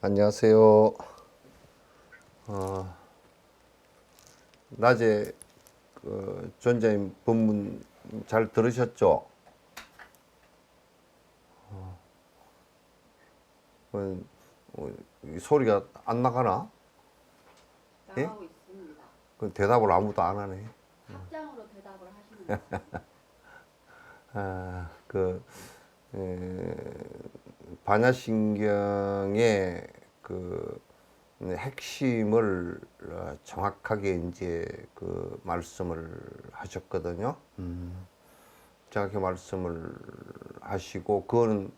안녕하세요. 낮에 전자님 법문 잘 들으셨죠? 소리가 안 나가나? 나가고 있습니다. 그 대답을 아무도 안 하네. 합장으로 대답을 하시는 거예요. 반야신경의 핵심을 정확하게 이제 말씀을 하셨거든요. 정확히 말씀을 하시고, 그거는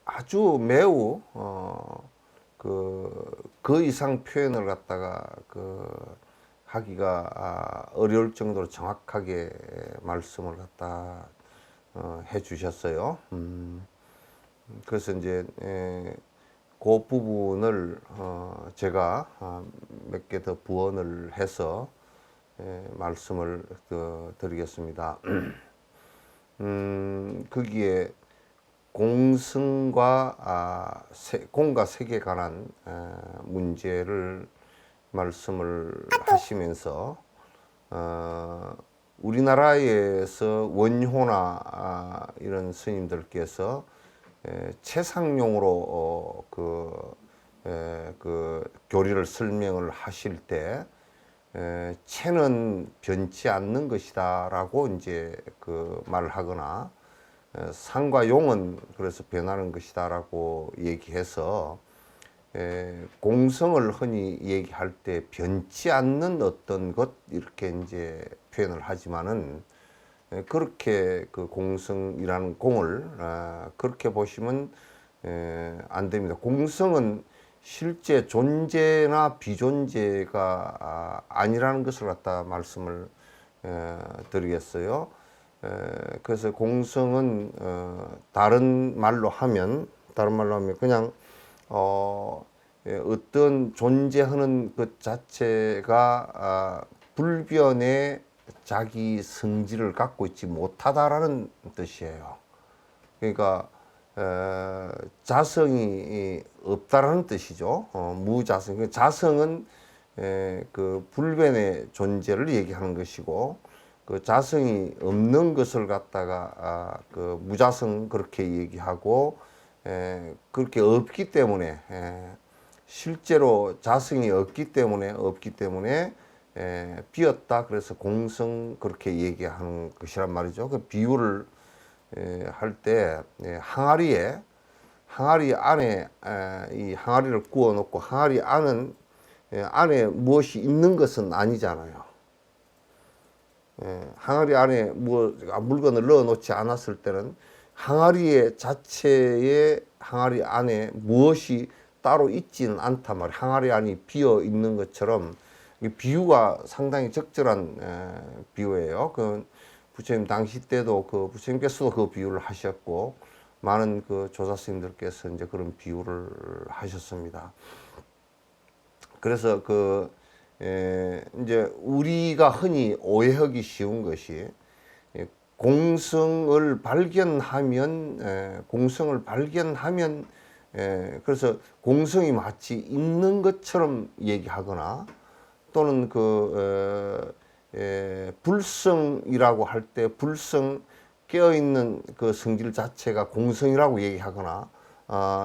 아주 매우 그 이상 표현을 갖다가 하기가 어려울 정도로 정확하게 말씀을 갖다 해 주셨어요. 그래서 이제 그 부분을 제가 몇 개 더 부언을 해서 말씀을 드리겠습니다. 거기에 공승과 공과 색에 관한 문제를 말씀을 하시면서 우리나라에서 원효나 이런 스님들께서 채상용으로 교리를 설명을 하실 때 채는 변치 않는 것이다라고 이제 말을 하거나 상과 용은 그래서 변하는 것이다라고 얘기해서 공성을 흔히 얘기할 때 변치 않는 어떤 것 이렇게 이제 표현을 하지만은 그렇게 공성이라는 공을 그렇게 보시면 안 됩니다. 공성은 실제 존재나 비존재가 아니라는 것을 갖다 말씀을 드리겠어요. 그래서 공성은 다른 말로 하면 그냥 어떤 존재하는 것 자체가 불변의 자기 성질을 갖고 있지 못하다라는 뜻이에요. 그러니까 자성이 없다라는 뜻이죠. 무자성. 자성은 그 불변의 존재를 얘기하는 것이고, 그 자성이 없는 것을 갖다가 무자성 그렇게 얘기하고, 그렇게 없기 때문에 실제로 자성이 없기 때문에 비었다. 그래서 공성 그렇게 얘기하는 것이란 말이죠. 그 비유를 할 때 항아리 안에 이 항아리를 구워 놓고 항아리 안에 무엇이 있는 것은 아니잖아요. 항아리 안에 물건을 넣어 놓지 않았을 때는 항아리 자체의 항아리 안에 무엇이 따로 있지는 않단 말이에요. 항아리 안이 비어 있는 것처럼 이 비유가 상당히 적절한 비유예요. 그 부처님 당시 때도 부처님께서도 그 비유를 하셨고, 많은 조사 스님들께서 이제 그런 비유를 하셨습니다. 그래서 이제 우리가 흔히 오해하기 쉬운 것이 공성을 발견하면 그래서 공성이 마치 있는 것처럼 얘기하거나 또는 불성이라고 할 때 불성 깨어있는 그 성질 자체가 공성이라고 얘기하거나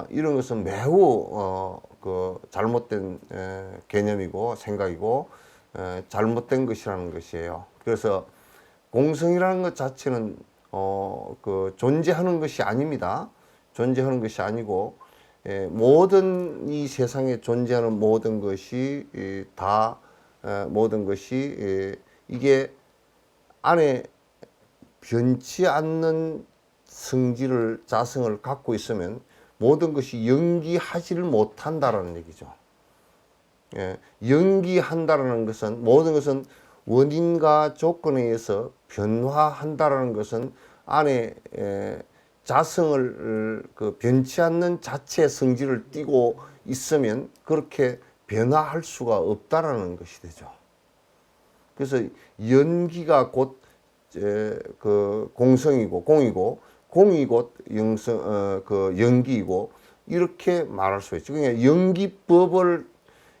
이런 것은 매우 잘못된 개념이고 생각이고 잘못된 것이라는 것이에요. 그래서 공성이라는 것 자체는 존재하는 것이 아닙니다. 존재하는 것이 아니고 모든 이 세상에 존재하는 모든 것이 모든 것이 이게 안에 변치 않는 성질을 자성을 갖고 있으면 모든 것이 연기하지를 못한다라는 얘기죠. 연기한다라는 것은 모든 것은 원인과 조건에 의해서 변화한다라는 것은 안에 자성을 변치 않는 자체 성질을 띠고 있으면 그렇게 변화할 수가 없다라는 것이 되죠. 그래서 연기가 곧 공성이고 공이고 공이 곧 연기이고 이렇게 말할 수 있죠. 그러니까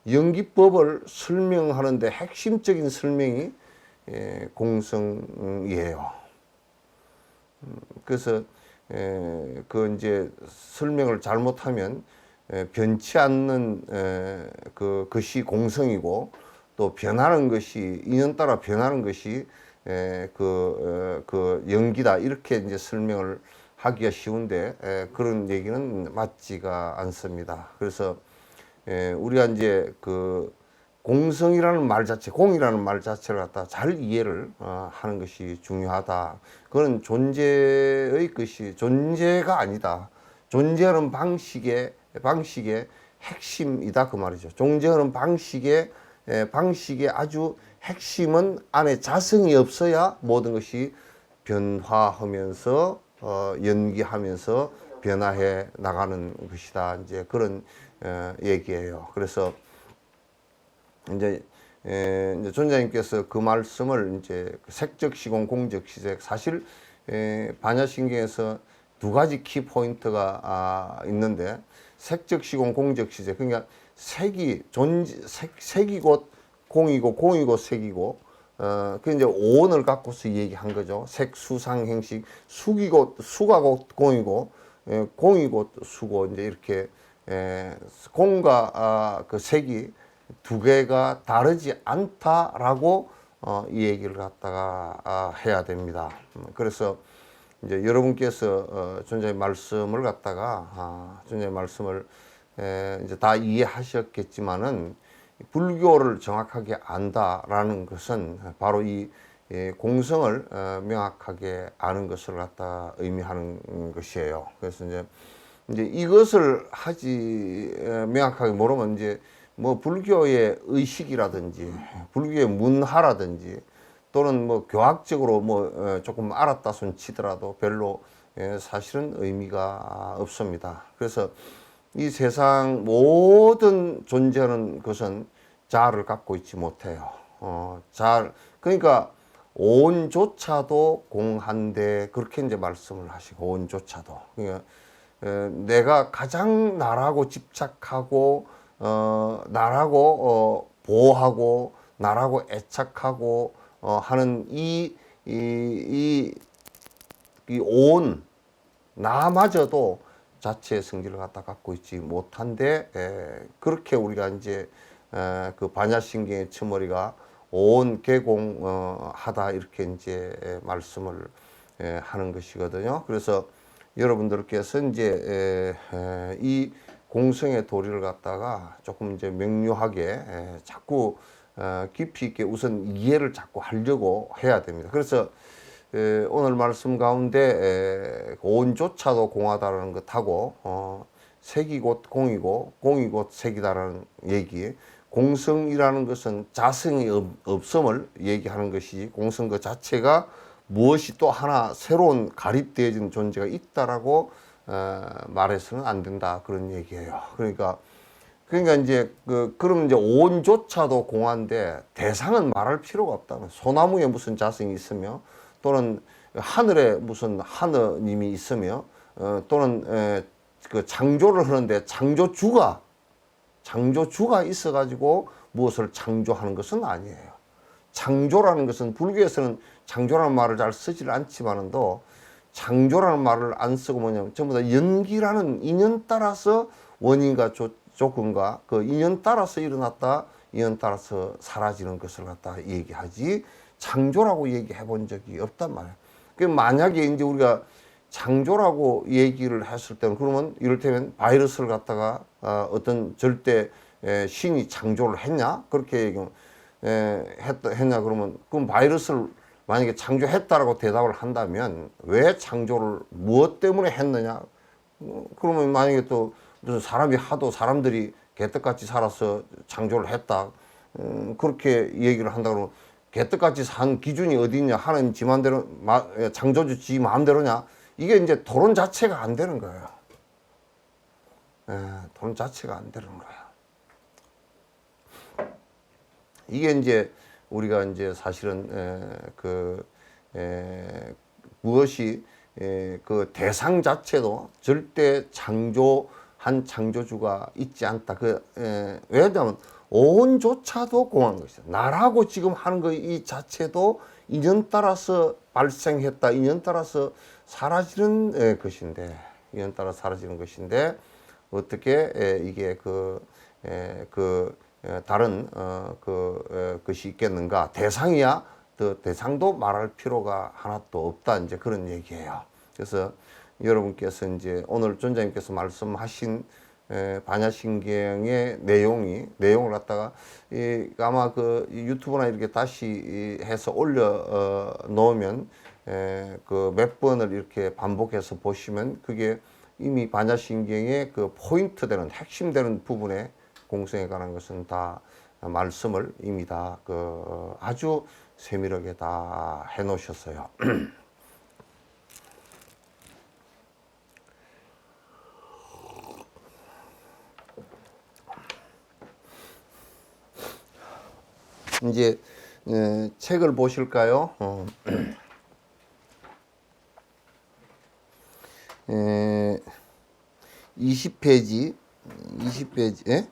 연기법을 설명하는데 핵심적인 설명이 공성이에요. 그래서 이제 설명을 잘못하면 변치 않는 것이 공성이고 또 변하는 것이 인연따라 변하는 것이 연기다 이렇게 이제 설명을 하기가 쉬운데 그런 얘기는 맞지가 않습니다. 그래서 우리가 이제 공성이라는 말 자체, 공이라는 말 자체를 갖다 잘 이해를 하는 것이 중요하다. 그건 존재의 것이 존재가 아니다. 존재하는 방식의 핵심이다 그 말이죠. 존재하는 방식의 아주 핵심은 안에 자성이 없어야 모든 것이 변화하면서 연기하면서 변화해 나가는 것이다. 이제 그런 얘기예요. 그래서 이제 존자님께서 그 말씀을 이제 색적 시공, 공적 시색 사실 반야신경에서 두 가지 키 포인트가 있는데 색적 시공, 공적 시색 그러니까 색이 곧 공이고 공이 곧 색이고 그 이제 오온을 갖고서 얘기한 거죠. 색, 수상, 행식, 수가 곧 공이고 공이 곧 수고 이제 이렇게 공과 그 색이 두 개가 다르지 않다라고 이 얘기를 갖다가 해야 됩니다. 그래서 이제 여러분께서 존재의 말씀을 갖다가 존재의 말씀을 이제 다 이해하셨겠지만은 불교를 정확하게 안다라는 것은 바로 이 공성을 명확하게 아는 것을 갖다 의미하는 것이에요. 그래서 이제 이것을 명확하게 모르면 이제 뭐 불교의 의식이라든지 불교의 문화라든지 또는 뭐 교학적으로 뭐 조금 알았다 손 치더라도 별로 사실은 의미가 없습니다. 그래서 이 세상 모든 존재하는 것은 자아를 갖고 있지 못해요. 그러니까 오온조차도 공한데 그렇게 이제 말씀을 하시고 오온조차도 그러니까 내가 가장 나라고 집착하고 나라고 보호하고 나라고 애착하고 하는 이 온 나마저도 자체의 성질을 갖다 갖고 있지 못한데 그렇게 우리가 이제 그 반야신경의 처머리가 온 개공하다 이렇게 이제 말씀을 하는 것이거든요. 그래서 여러분들께서 이제 이 공성의 도리를 갖다가 조금 이제 명료하게 자꾸 깊이 있게 우선 이해를 자꾸 하려고 해야 됩니다. 그래서 오늘 말씀 가운데 온조차도 공하다라는 것하고 색이 곧 공이고 공이 곧 색이다라는 얘기 공성이라는 것은 자성이 없음을 얘기하는 것이지 공성 그 자체가 무엇이 또 하나 새로운 가립되어진 존재가 있다라고 말해서는 안 된다 그런 얘기예요. 그러니까 이제 그럼 이제 온조차도 공한데 대상은 말할 필요가 없다. 소나무에 무슨 자성이 있으며 또는 하늘에 무슨 하느님이 있으며 또는 그 창조를 하는데 창조주가 있어가지고 무엇을 창조하는 것은 아니에요. 창조라는 것은 불교에서는 창조라는 말을 잘 쓰질 않지만도 창조라는 말을 안 쓰고 뭐냐면 전부 다 연기라는 인연 따라서 원인과 조건과 그 인연 따라서 일어났다 인연 따라서 사라지는 것을 갖다 얘기하지 창조라고 얘기해 본 적이 없단 말이에요. 그 만약에 이제 우리가 창조라고 얘기를 했을 때는 그러면 이를테면 바이러스를 갖다가 어떤 절대 신이 창조를 했냐 그렇게 얘기하면 했냐 그러면 그럼 바이러스를 만약에 창조했다라고 대답을 한다면 왜 창조를 무엇 때문에 했느냐 그러면 만약에 또 무슨 사람들이 개떡같이 살아서 창조를 했다 그렇게 얘기를 한다 그러면 개떡같이 산 기준이 어디 있냐 하는 지 마음대로 창조주 지 마음대로냐 이게 이제 토론 자체가 안 되는 거예요. 토론 자체가 안 되는 거야. 이게 이제 우리가 이제 사실은 무엇이 그 대상 자체도 절대 창조한 창조주가 있지 않다. 왜냐하면 오온조차도 공한 것이다. 나라고 지금 하는 거 이 자체도 인연 따라서 발생했다. 인연 따라서 사라지는 것인데, 인연 따라 사라지는 것인데 어떻게 이게 다른 것이 있겠는가? 대상이야. 대상도 말할 필요가 하나도 없다. 이제 그런 얘기예요. 그래서 여러분께서 이제 오늘 전자님께서 말씀하신 반야신경의 내용을 갖다가 아마 그 유튜브나 이렇게 다시 해서 올려 놓으면 그 몇 번을 이렇게 반복해서 보시면 그게 이미 반야신경의 그 포인트 되는 핵심 되는 부분에 공성에 관한 것은 다 말씀을 이미 다 아주 세밀하게 다 해 놓으셨어요. 이제 책을 보실까요? 20페이지 예?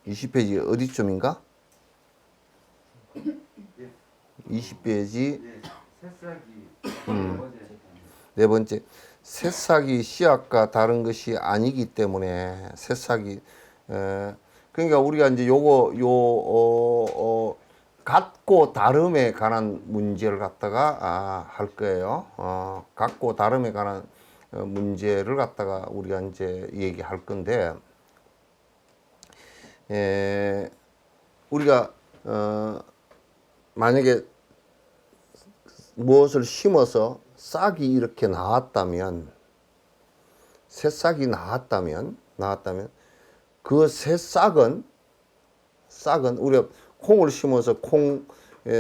20페이지 어디쯤인가? 20페이지 네 번째 새싹이 씨앗과 다른 것이 아니기 때문에 새싹이 그러니까 우리가 이제 같고 다름에 관한 문제를 갖다가 할 거예요. 같고 다름에 관한 문제를 갖다가 우리가 이제 얘기할 건데 우리가 만약에 무엇을 심어서 싹이 이렇게 나왔다면 새싹이 나왔다면 그 새싹은 우리가 콩을 심어서 콩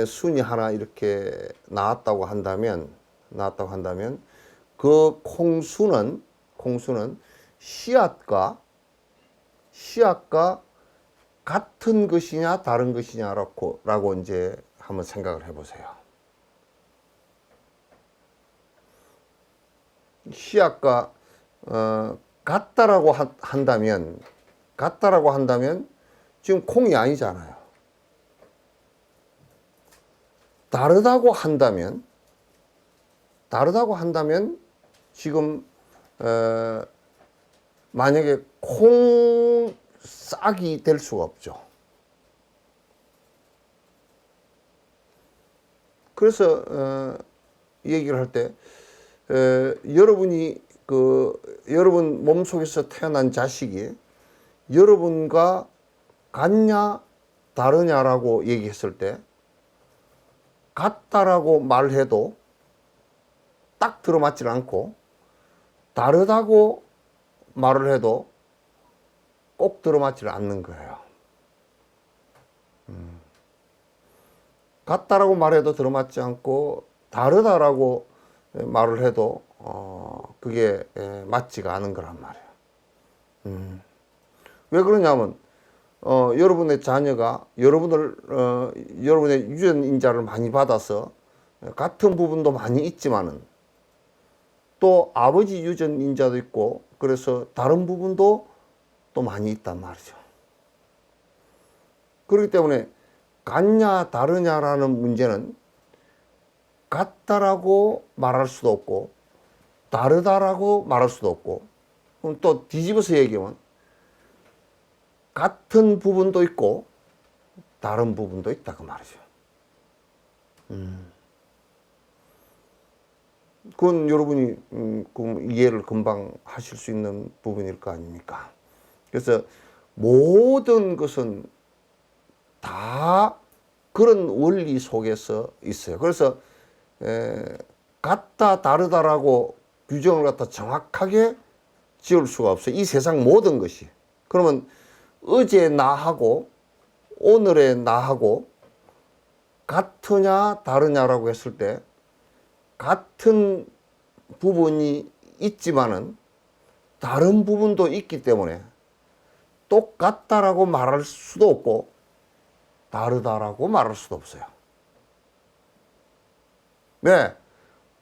순이 하나 이렇게 나왔다고 한다면 그 콩순은 씨앗과 같은 것이냐 다른 것이냐라고 이제 한번 생각을 해보세요. 씨앗과 같다라고 한다면 지금 콩이 아니잖아요. 다르다고 한다면 지금 만약에 콩 싹이 될 수가 없죠. 그래서 얘기를 할 때 여러분이 여러분 몸속에서 태어난 자식이 여러분과 같냐 다르냐라고 얘기했을 때 같다라고 말해도 딱 들어맞질 않고 다르다고 말을 해도 꼭 들어맞질 않는 거예요. 같다라고 말해도 들어맞지 않고 다르다라고 말을 해도 그게 맞지가 않은 거란 말이에요. 왜 그러냐면 여러분의 자녀가 여러분의 유전인자를 많이 받아서 같은 부분도 많이 있지만은 또 아버지 유전인자도 있고 그래서 다른 부분도 또 많이 있단 말이죠. 그렇기 때문에 같냐 다르냐라는 문제는 같다라고 말할 수도 없고 다르다라고 말할 수도 없고, 그럼 또 뒤집어서 얘기하면 같은 부분도 있고 다른 부분도 있다 그 말이죠. 그건 여러분이 그럼 이해를 금방 하실 수 있는 부분일 거 아닙니까? 그래서 모든 것은 다 그런 원리 속에서 있어요. 그래서 같다 다르다라고 규정을 갖다 정확하게 지을 수가 없어요. 이 세상 모든 것이. 그러면 어제 나하고 오늘의 나하고 같으냐 다르냐라고 했을 때 같은 부분이 있지만은 다른 부분도 있기 때문에 똑같다라고 말할 수도 없고 다르다라고 말할 수도 없어요. 네.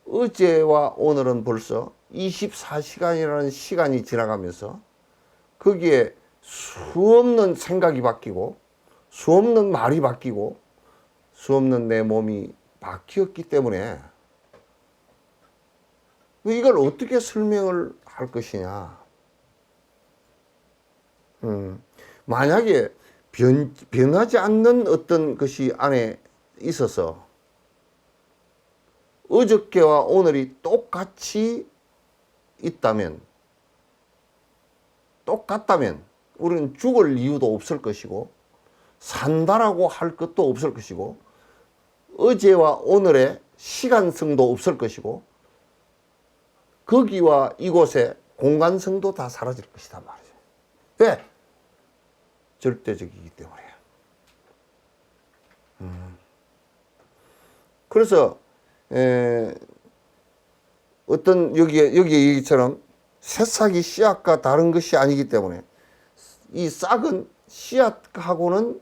어제와 오늘은 벌써 24시간이라는 시간이 지나가면서 거기에 수없는 생각이 바뀌고 수없는 말이 바뀌고 수없는 내 몸이 바뀌었기 때문에 이걸 어떻게 설명을 할 것이냐. 만약에 변하지 않는 어떤 것이 안에 있어서 어저께와 오늘이 똑같이 있다면, 똑같다면 우리는 죽을 이유도 없을 것이고 산다라고 할 것도 없을 것이고 어제와 오늘의 시간성도 없을 것이고 거기와 이곳의 공간성도 다 사라질 것이다 말이죠. 왜? 절대적이기 때문에. 그래서 어떤 여기 얘기처럼 새싹이 씨앗과 다른 것이 아니기 때문에 이 싹은 씨앗하고는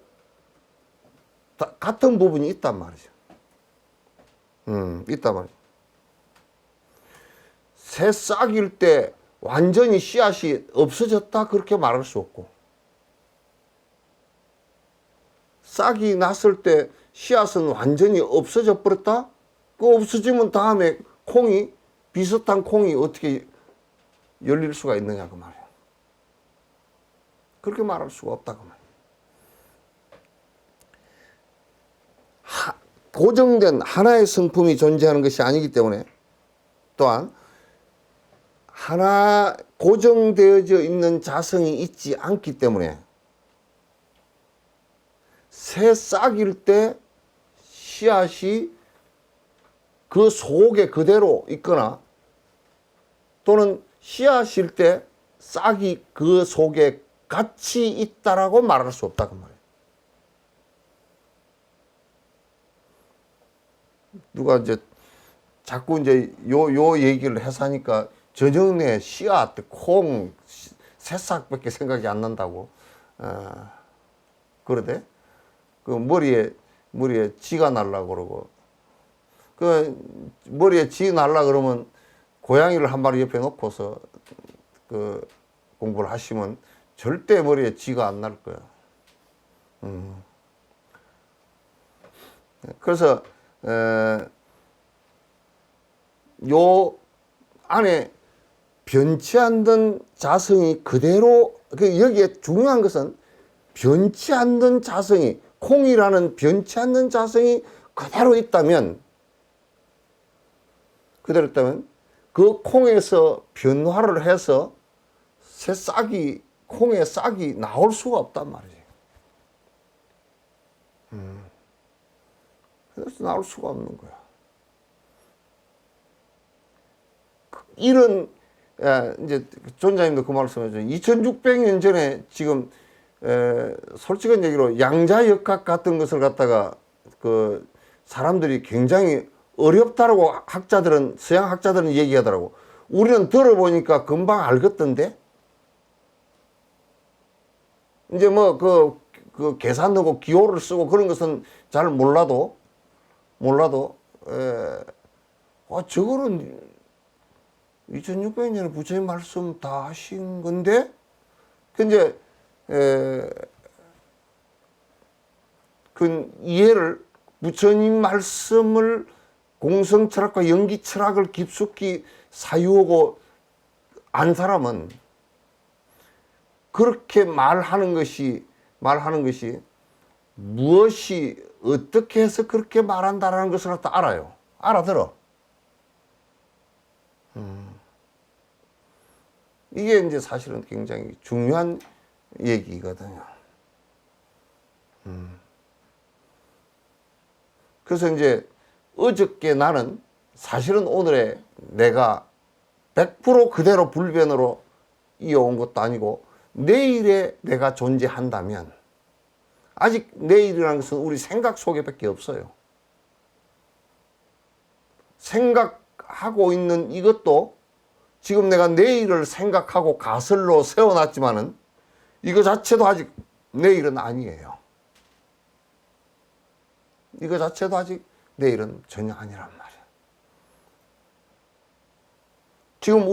같은 부분이 있단 말이죠. 있단 말이죠. 새 싹일 때 완전히 씨앗이 없어졌다 그렇게 말할 수 없고, 싹이 났을 때 씨앗은 완전히 없어져 버렸다? 그 없어지면 다음에 콩이, 비슷한 콩이 어떻게 열릴 수가 있느냐 그 말이야. 그렇게 말할 수가 없다 그 말이야. 고정된 하나의 성품이 존재하는 것이 아니기 때문에, 또한 하나 고정되어져 있는 자성이 있지 않기 때문에 새 싹일 때 씨앗이 그 속에 그대로 있거나 또는 씨앗일 때 싹이 그 속에 같이 있다라고 말할 수 없다 그 말이에요. 누가 이제 자꾸 이제 요 얘기를 해서 하니까 전형내 씨앗, 콩, 새싹밖에 생각이 안 난다고 그러대. 그 머리에 쥐가 날라 그러고, 그 머리에 쥐 날라 그러면 고양이를 한 마리 옆에 놓고서 그 공부를 하시면 절대 머리에 쥐가 안 날 거야. 그래서 요 안에 변치 않는 자성이 그대로, 여기에 중요한 것은 변치 않는 자성이, 콩이라는 변치 않는 자성이 그대로 있다면 그 콩에서 변화를 해서 새 싹이, 콩의 싹이 나올 수가 없단 말이지. 그래서 나올 수가 없는 거야. 이런, 이제 존자님도 그 말씀하죠. 2600년 전에 지금 솔직한 얘기로 양자역학 같은 것을 갖다가 그 사람들이 굉장히 어렵다라고 학자들은, 서양 학자들은 얘기하더라고. 우리는 들어보니까 금방 알겠던데? 이제 뭐 그 계산하고 기호를 쓰고 그런 것은 잘 몰라도 저거는 2600년에 부처님 말씀 다 하신 건데, 근데 그 이해를 부처님 말씀을 공성 철학과 연기 철학을 깊숙이 사유하고 안 사람은 그렇게 말하는 것이 무엇이 어떻게 해서 그렇게 말한다라는 것을 갖다 알아요. 알아들어. 이게 이제 사실은 굉장히 중요한 얘기거든요. 그래서 이제 어저께 나는 사실은 오늘의 내가 100% 그대로 불변으로 이어온 것도 아니고 내일에 내가 존재한다면 아직 내일이라는 것은 우리 생각 속에밖에 없어요. 생각하고 있는 이것도 지금 내가 내일을 생각하고 가설로 세워놨지만은 이거 자체도 아직 내일은 아니에요. 이거 자체도 아직 내일은 전혀 아니란 말이야. 지금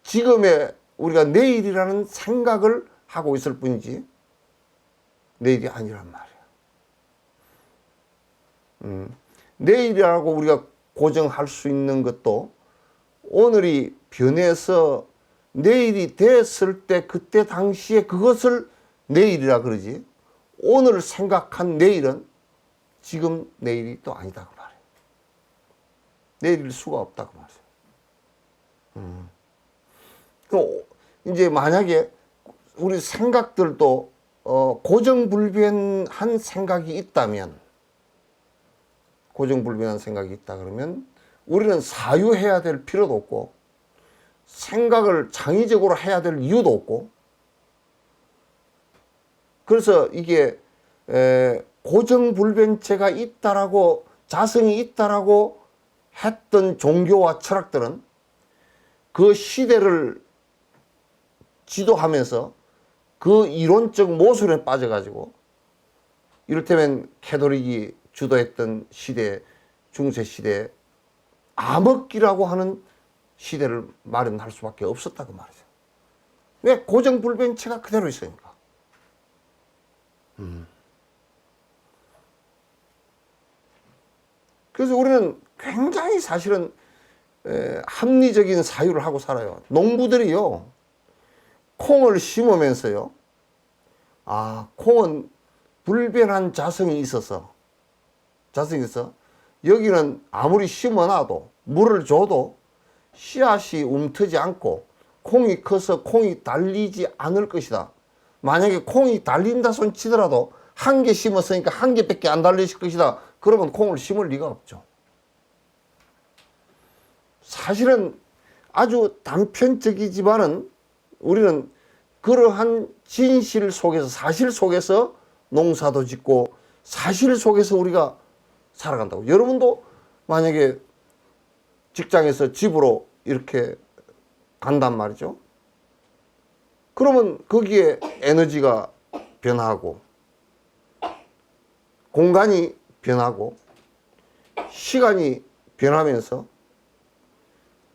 지금의 우리가 내일이라는 생각을 하고 있을 뿐이지 내일이 아니란 말이야. 내일이라고 우리가 고정할 수 있는 것도 오늘이 변해서 내일이 됐을 때 그때 당시에 그것을 내일이라 그러지, 오늘 생각한 내일은 지금 내일이 또 아니다 그 말이에요. 내일일 수가 없다 그 말이에요. 그럼 이제 만약에 우리 생각들도 고정불변한 생각이 있다면, 고정불변한 생각이 있다 그러면 우리는 사유해야 될 필요도 없고 생각을 창의적으로 해야 될 이유도 없고, 그래서 이게 고정불변체가 있다라고, 자성이 있다라고 했던 종교와 철학들은 그 시대를 지도하면서 그 이론적 모순에 빠져가지고, 이를테면 캐톨릭이 주도했던 시대, 중세시대 암흑기라고 하는 시대를 마련할 수밖에 없었다 그 말이죠. 왜? 고정불변체가 그대로 있으니까. 그래서 우리는 굉장히 사실은 합리적인 사유를 하고 살아요. 농부들이요, 콩을 심으면서요, 콩은 불변한 자성이 있어서 여기는 아무리 심어놔도 물을 줘도 씨앗이 움트지 않고 콩이 커서 콩이 달리지 않을 것이다. 만약에 콩이 달린다 손 치더라도 한 개 심었으니까 한 개밖에 안 달릴 것이다. 그러면 콩을 심을 리가 없죠. 사실은 아주 단편적이지만은 우리는 그러한 진실 속에서, 사실 속에서 농사도 짓고 사실 속에서 우리가 살아간다고. 여러분도 만약에 직장에서 집으로 이렇게 간단 말이죠. 그러면 거기에 에너지가 변하고 공간이 변하고 시간이 변하면서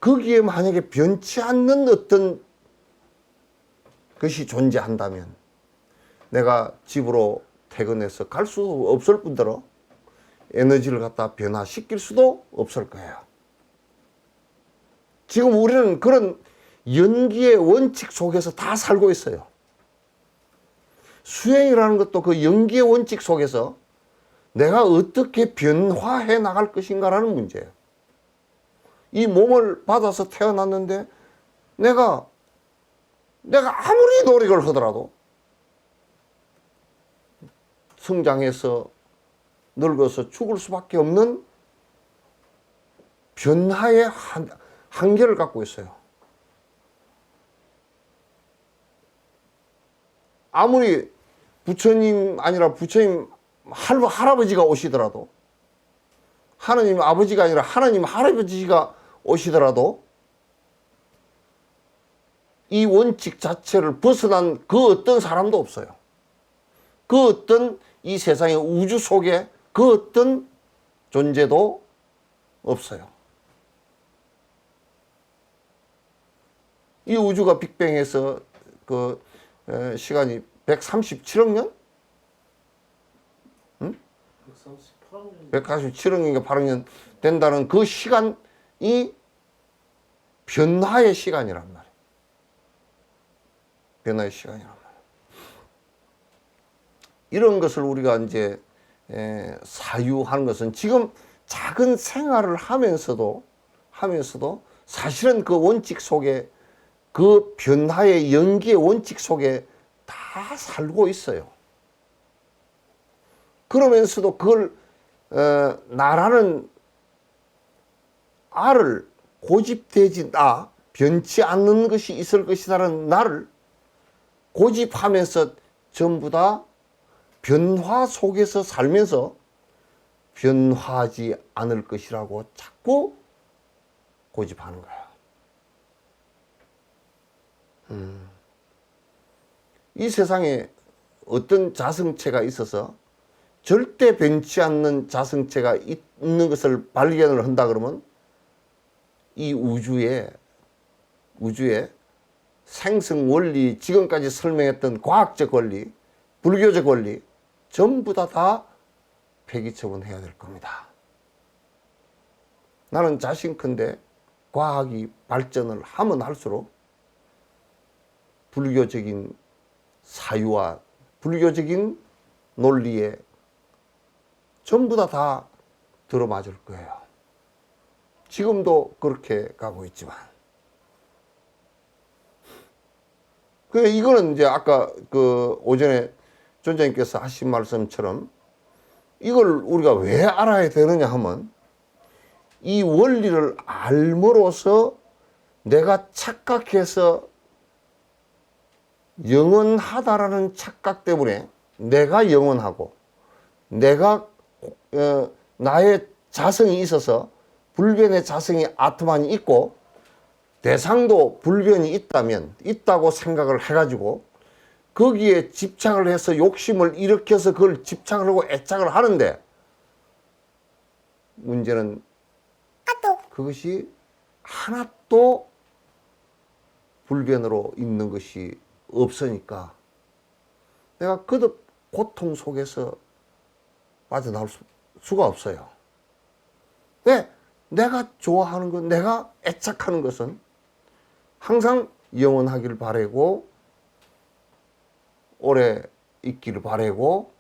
거기에 만약에 변치 않는 어떤 것이 존재한다면 내가 집으로 퇴근해서 갈 수 없을 뿐더러 에너지를 갖다 변화시킬 수도 없을 거예요. 지금 우리는 그런 연기의 원칙 속에서 다 살고 있어요. 수행이라는 것도 그 연기의 원칙 속에서 내가 어떻게 변화해 나갈 것인가라는 문제예요. 이 몸을 받아서 태어났는데 내가 아무리 노력을 하더라도 성장해서 늙어서 죽을 수밖에 없는 변화의 한계를 갖고 있어요. 아무리 부처님 아니라 부처님 할아버지가 오시더라도, 하나님 아버지가 아니라 하나님 할아버지가 오시더라도 이 원칙 자체를 벗어난 그 어떤 사람도 없어요. 그 어떤 이 세상의 우주 속에 그 어떤 존재도 없어요. 이 우주가 빅뱅에서 시간이 137억 년? 147억인가 8억 년 된다는 그 시간이 변화의 시간이란 말이에요. 변화의 시간이란 말이에요. 이런 것을 우리가 이제 사유하는 것은 지금 작은 생활을 하면서도 사실은 그 원칙 속에 그 변화의 연기의 원칙 속에 다 살고 있어요. 그러면서도 그걸 나라는 알을 고집되지 변치 않는 것이 있을 것이라는 나를 고집하면서 전부 다 변화 속에서 살면서 변화하지 않을 것이라고 자꾸 고집하는 거야. 이 세상에 어떤 자성체가 있어서 절대 변치 않는 자성체가 있는 것을 발견을 한다 그러면 이 우주의 생성 원리, 지금까지 설명했던 과학적 원리, 불교적 원리 전부 다 폐기처분해야 될 겁니다. 나는 자신컨대 과학이 발전을 하면 할수록 불교적인 사유와 불교적인 논리에 전부 다 들어맞을 거예요. 지금도 그렇게 가고 있지만. 이거는 이제 아까 오전에 존자님께서 하신 말씀처럼 이걸 우리가 왜 알아야 되느냐 하면 이 원리를 알므로써 내가 착각해서 영원하다라는 착각 때문에 내가 영원하고 내가 나의 자성이 있어서 불변의 자성이 아트만이 있고 대상도 불변이 있다고 생각을 해가지고 거기에 집착을 해서 욕심을 일으켜서 그걸 집착을 하고 애착을 하는데 문제는 그것이 하나도 불변으로 있는 것이 없으니까 내가 거듭 고통 속에서 빠져나올 수가 없어요. 왜? 내가 좋아하는 것, 내가 애착하는 것은 항상 영원하기를 바라고 오래 있기를 바라고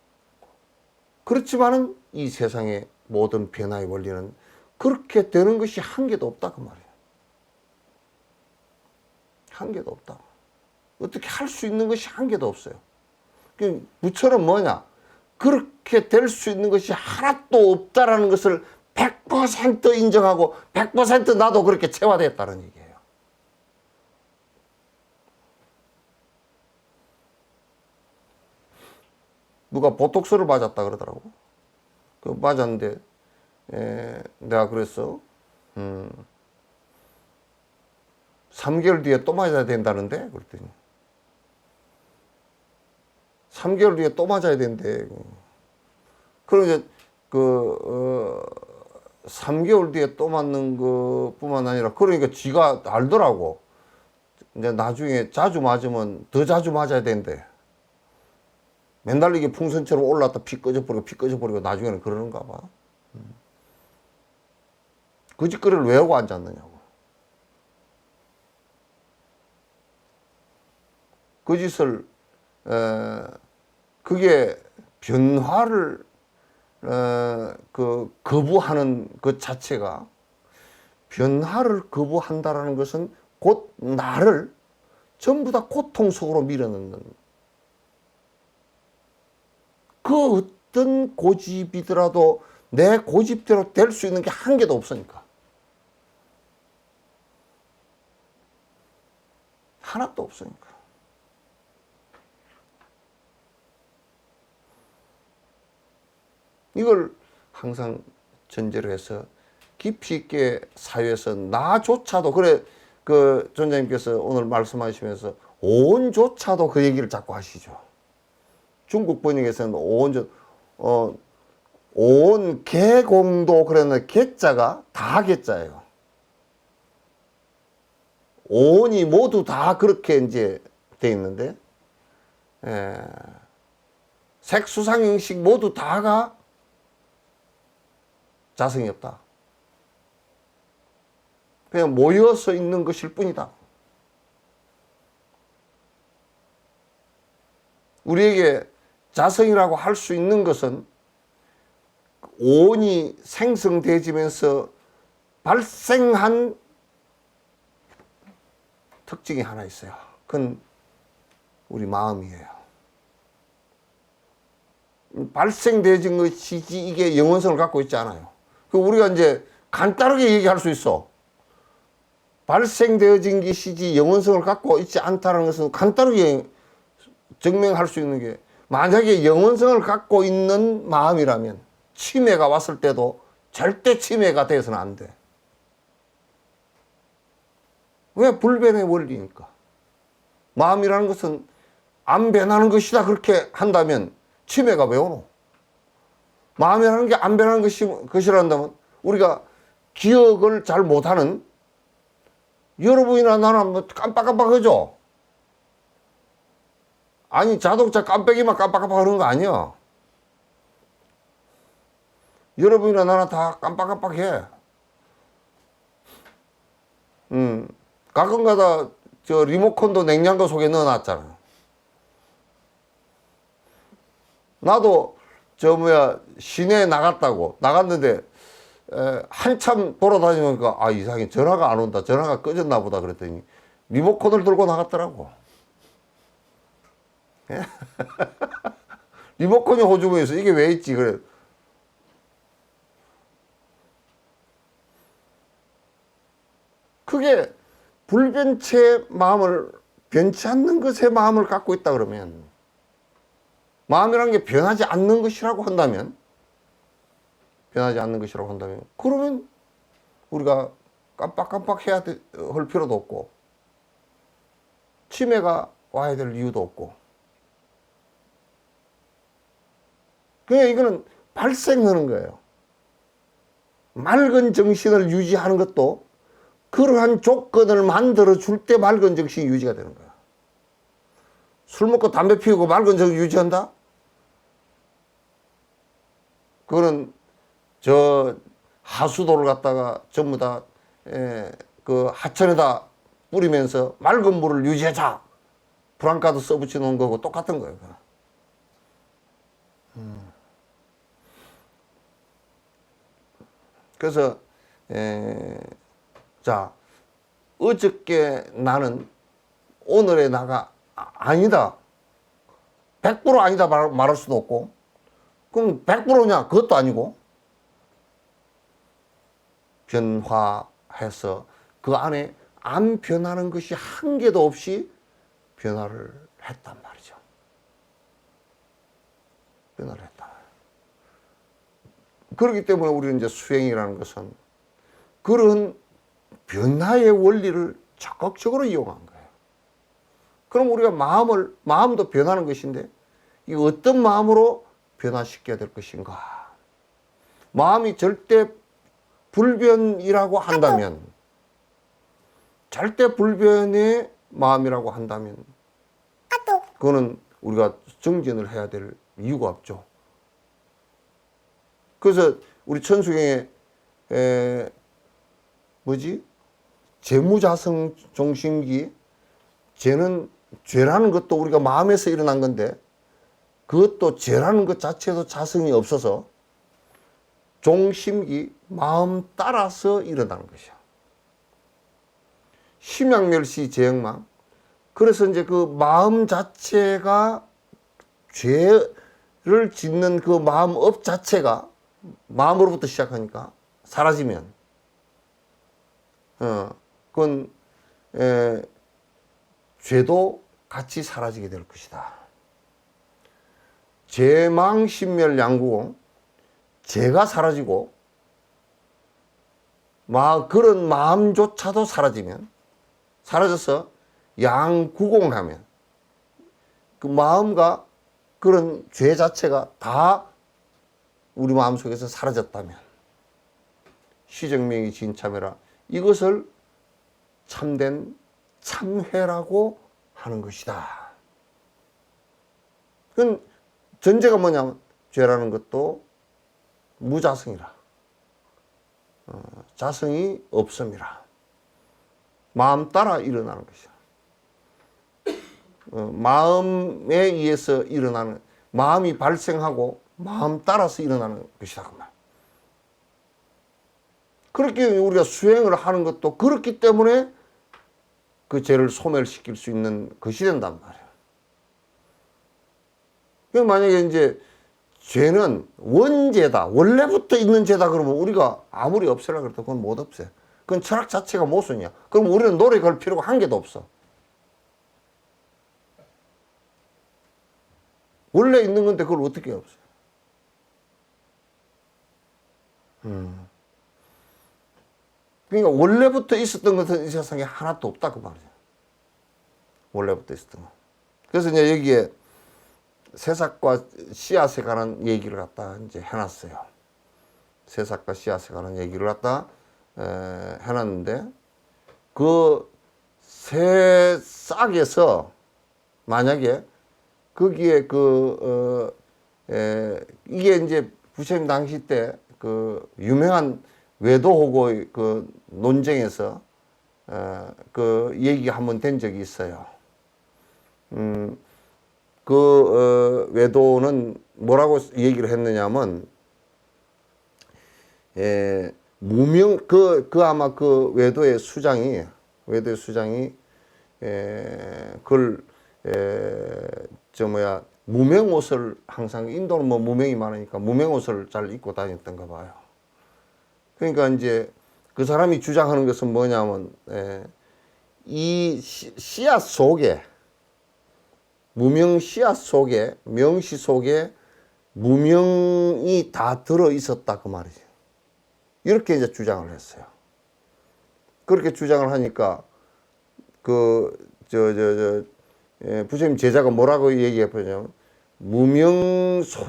그렇지만은 이 세상의 모든 변화의 원리는 그렇게 되는 것이 한 개도 없다 그 말이에요. 한 개도 없다. 어떻게 할 수 있는 것이 한 개도 없어요. 무처럼 뭐냐? 그렇게 될 수 있는 것이 하나도 없다라는 것을 100% 인정하고 100% 나도 그렇게 체화됐다는 얘기예요. 누가 보톡스를 맞았다 그러더라고. 맞았는데 내가 그랬어. 3개월 뒤에 또 맞아야 된다는데? 그랬더니 3개월 뒤에 또 맞아야 된대. 그럼 이제 3개월 뒤에 또 맞는 것뿐만 아니라 그러니까 지가 알더라고. 이제 나중에 자주 맞으면 더 자주 맞아야 된대. 맨날 이게 풍선처럼 올랐다 피 꺼져버리고 나중에는 그러는가 봐. 그 짓거리를 왜 하고 앉았느냐고. 그 짓을 그게 변화를 거부하는 그 자체가 변화를 거부한다라는 것은 곧 나를 전부 다 고통 속으로 밀어넣는 그 어떤 고집이더라도 내 고집대로 될 수 있는 게 한 개도 없으니까. 하나도 없으니까. 이걸 항상 전제로 해서 깊이 있게 사회에서 나조차도 그래 존자님께서 오늘 말씀하시면서 온조차도 그 얘기를 자꾸 하시죠. 중국 번역에서는 온 개공도 그러는 개자가 다 개자예요. 오온이 모두 다 그렇게 이제 돼 있는데, 색수상행식 모두 다가 자성이 없다. 그냥 모여서 있는 것일 뿐이다. 우리에게 자성이라고 할 수 있는 것은 오온이 생성되지면서 발생한 특징이 하나 있어요. 그건 우리 마음이에요. 발생되진 것이지 이게 영원성을 갖고 있지 않아요. 우리가 이제 간단하게 얘기할 수 있어. 발생되어진 것이지 영원성을 갖고 있지 않다는 것은 간단하게 증명할 수 있는 게, 만약에 영원성을 갖고 있는 마음이라면 치매가 왔을 때도 절대 치매가 되어서는 안 돼. 왜? 불변의 원리니까. 마음이라는 것은 안 변하는 것이다 그렇게 한다면 치매가 왜 오노? 마음이라는 게 안 변하는 것이란다면 우리가 기억을 잘 못하는, 여러분이나 나는 뭐 깜빡깜빡하죠? 아니 자동차 깜빡이만 깜빡깜빡하는 거 아니야. 여러분이나 나는 다 깜빡깜빡해. 가끔가다 저 리모컨도 냉장고 속에 넣어놨잖아. 나도 시내에 나갔는데 한참 돌아다니니까 이상해, 전화가 안 온다, 전화가 꺼졌나 보다 그랬더니 리모컨을 들고 나갔더라고. 리모컨이 호주머니에서 이게 왜 있지 그래. 그게 불변체의 마음을, 변치 않는 것의 마음을 갖고 있다 그러면, 마음이라는 게 변하지 않는 것이라고 한다면, 그러면 우리가 깜빡깜빡 할 필요도 없고, 치매가 와야 될 이유도 없고, 그냥 이거는 발생하는 거예요. 맑은 정신을 유지하는 것도 그러한 조건을 만들어 줄 때 맑은 정신이 유지가 되는 거야. 술 먹고 담배 피우고 맑은 정신 유지한다? 그거는 저 하수도를 갖다가 전부 다 그 하천에다 뿌리면서 맑은 물을 유지하자, 프랑카드 써붙여 놓은 거고 똑같은 거예요. 그래서 자, 어저께 나는 오늘의 나가 아니다, 100% 아니다 말할 수도 없고, 그럼 100%냐? 그것도 아니고, 변화해서 그 안에 안 변하는 것이 한 개도 없이 변화를 했단 말이죠. 변화를 했다. 그렇기 때문에 우리는 이제 수행이라는 것은 그런 변화의 원리를 적극적으로 이용한 거예요. 그럼 우리가 마음도 변하는 것인데, 이 어떤 마음으로 변화시켜야 될 것인가? 마음이 절대 불변이라고 한다면, 절대 불변의 마음이라고 한다면, 그거는 우리가 정진을 해야 될 이유가 없죠. 그래서 우리 천수경에 재무자성 종심기, 죄라는 것도 우리가 마음에서 일어난 건데, 그것도 죄라는 것 자체도 자성이 없어서 종심기, 마음 따라서 일어나는 것이야. 심양멸시 재영망. 그래서 이제 그 마음 자체가, 죄를 짓는 그 마음업 자체가 마음으로부터 시작하니까 사라지면, 그건 죄도 같이 사라지게 될 것이다. 죄망신멸 양구공, 죄가 사라지고 그런 마음조차도 사라져서 양구공하면, 그 마음과 그런 죄 자체가 다 우리 마음속에서 사라졌다면, 시정명이 진참해라, 이것을 참된 참회라고 하는 것이다. 그건 전제가 뭐냐면 죄라는 것도 무자성이라. 자성이 없음이라. 마음 따라 일어나는 것이야. 마음에 의해서 일어나는, 마음이 발생하고 마음 따라서 일어나는 것이다. 그 말. 그렇게 우리가 수행을 하는 것도 그렇기 때문에 그 죄를 소멸시킬 수 있는 것이 된단 말이야. 만약에 이제 죄는 원죄다, 원래부터 있는 죄다 그러면 우리가 아무리 없애라 그래도 그건 못 없애. 그건 철학 자체가 모순이야. 그럼 우리는 노래 걸 필요가 한 개도 없어. 원래 있는 건데 그걸 어떻게 없애? 그러니까 원래부터 있었던 것은 이 세상에 하나도 없다 그 말이야. 원래부터 있었던 거. 그래서 이제 여기에 새싹과 씨앗에 관한 얘기를 갖다 이제 해놨어요. 새싹과 씨앗에 관한 얘기를 갖다 해놨는데 그 새싹에서 만약에 거기에 이게 이제 부처님 당시 때 그 유명한 외도호고의 그 논쟁에서 그 얘기가 한번 된 적이 있어요. 외도는 뭐라고 얘기를 했느냐면, 아마 그 외도의 수장이, 무명옷을 항상, 인도는 뭐 무명이 많으니까 무명옷을 잘 입고 다녔던가 봐요. 그러니까 이제 그 사람이 주장하는 것은 뭐냐면, 이 씨앗 속에, 무명 씨앗 속에, 명시 속에 무명이 다 들어 있었다 그 말이죠. 이렇게 이제 주장을 했어요. 그렇게 주장을 하니까 부처님 제자가 뭐라고 얘기해 보냐면,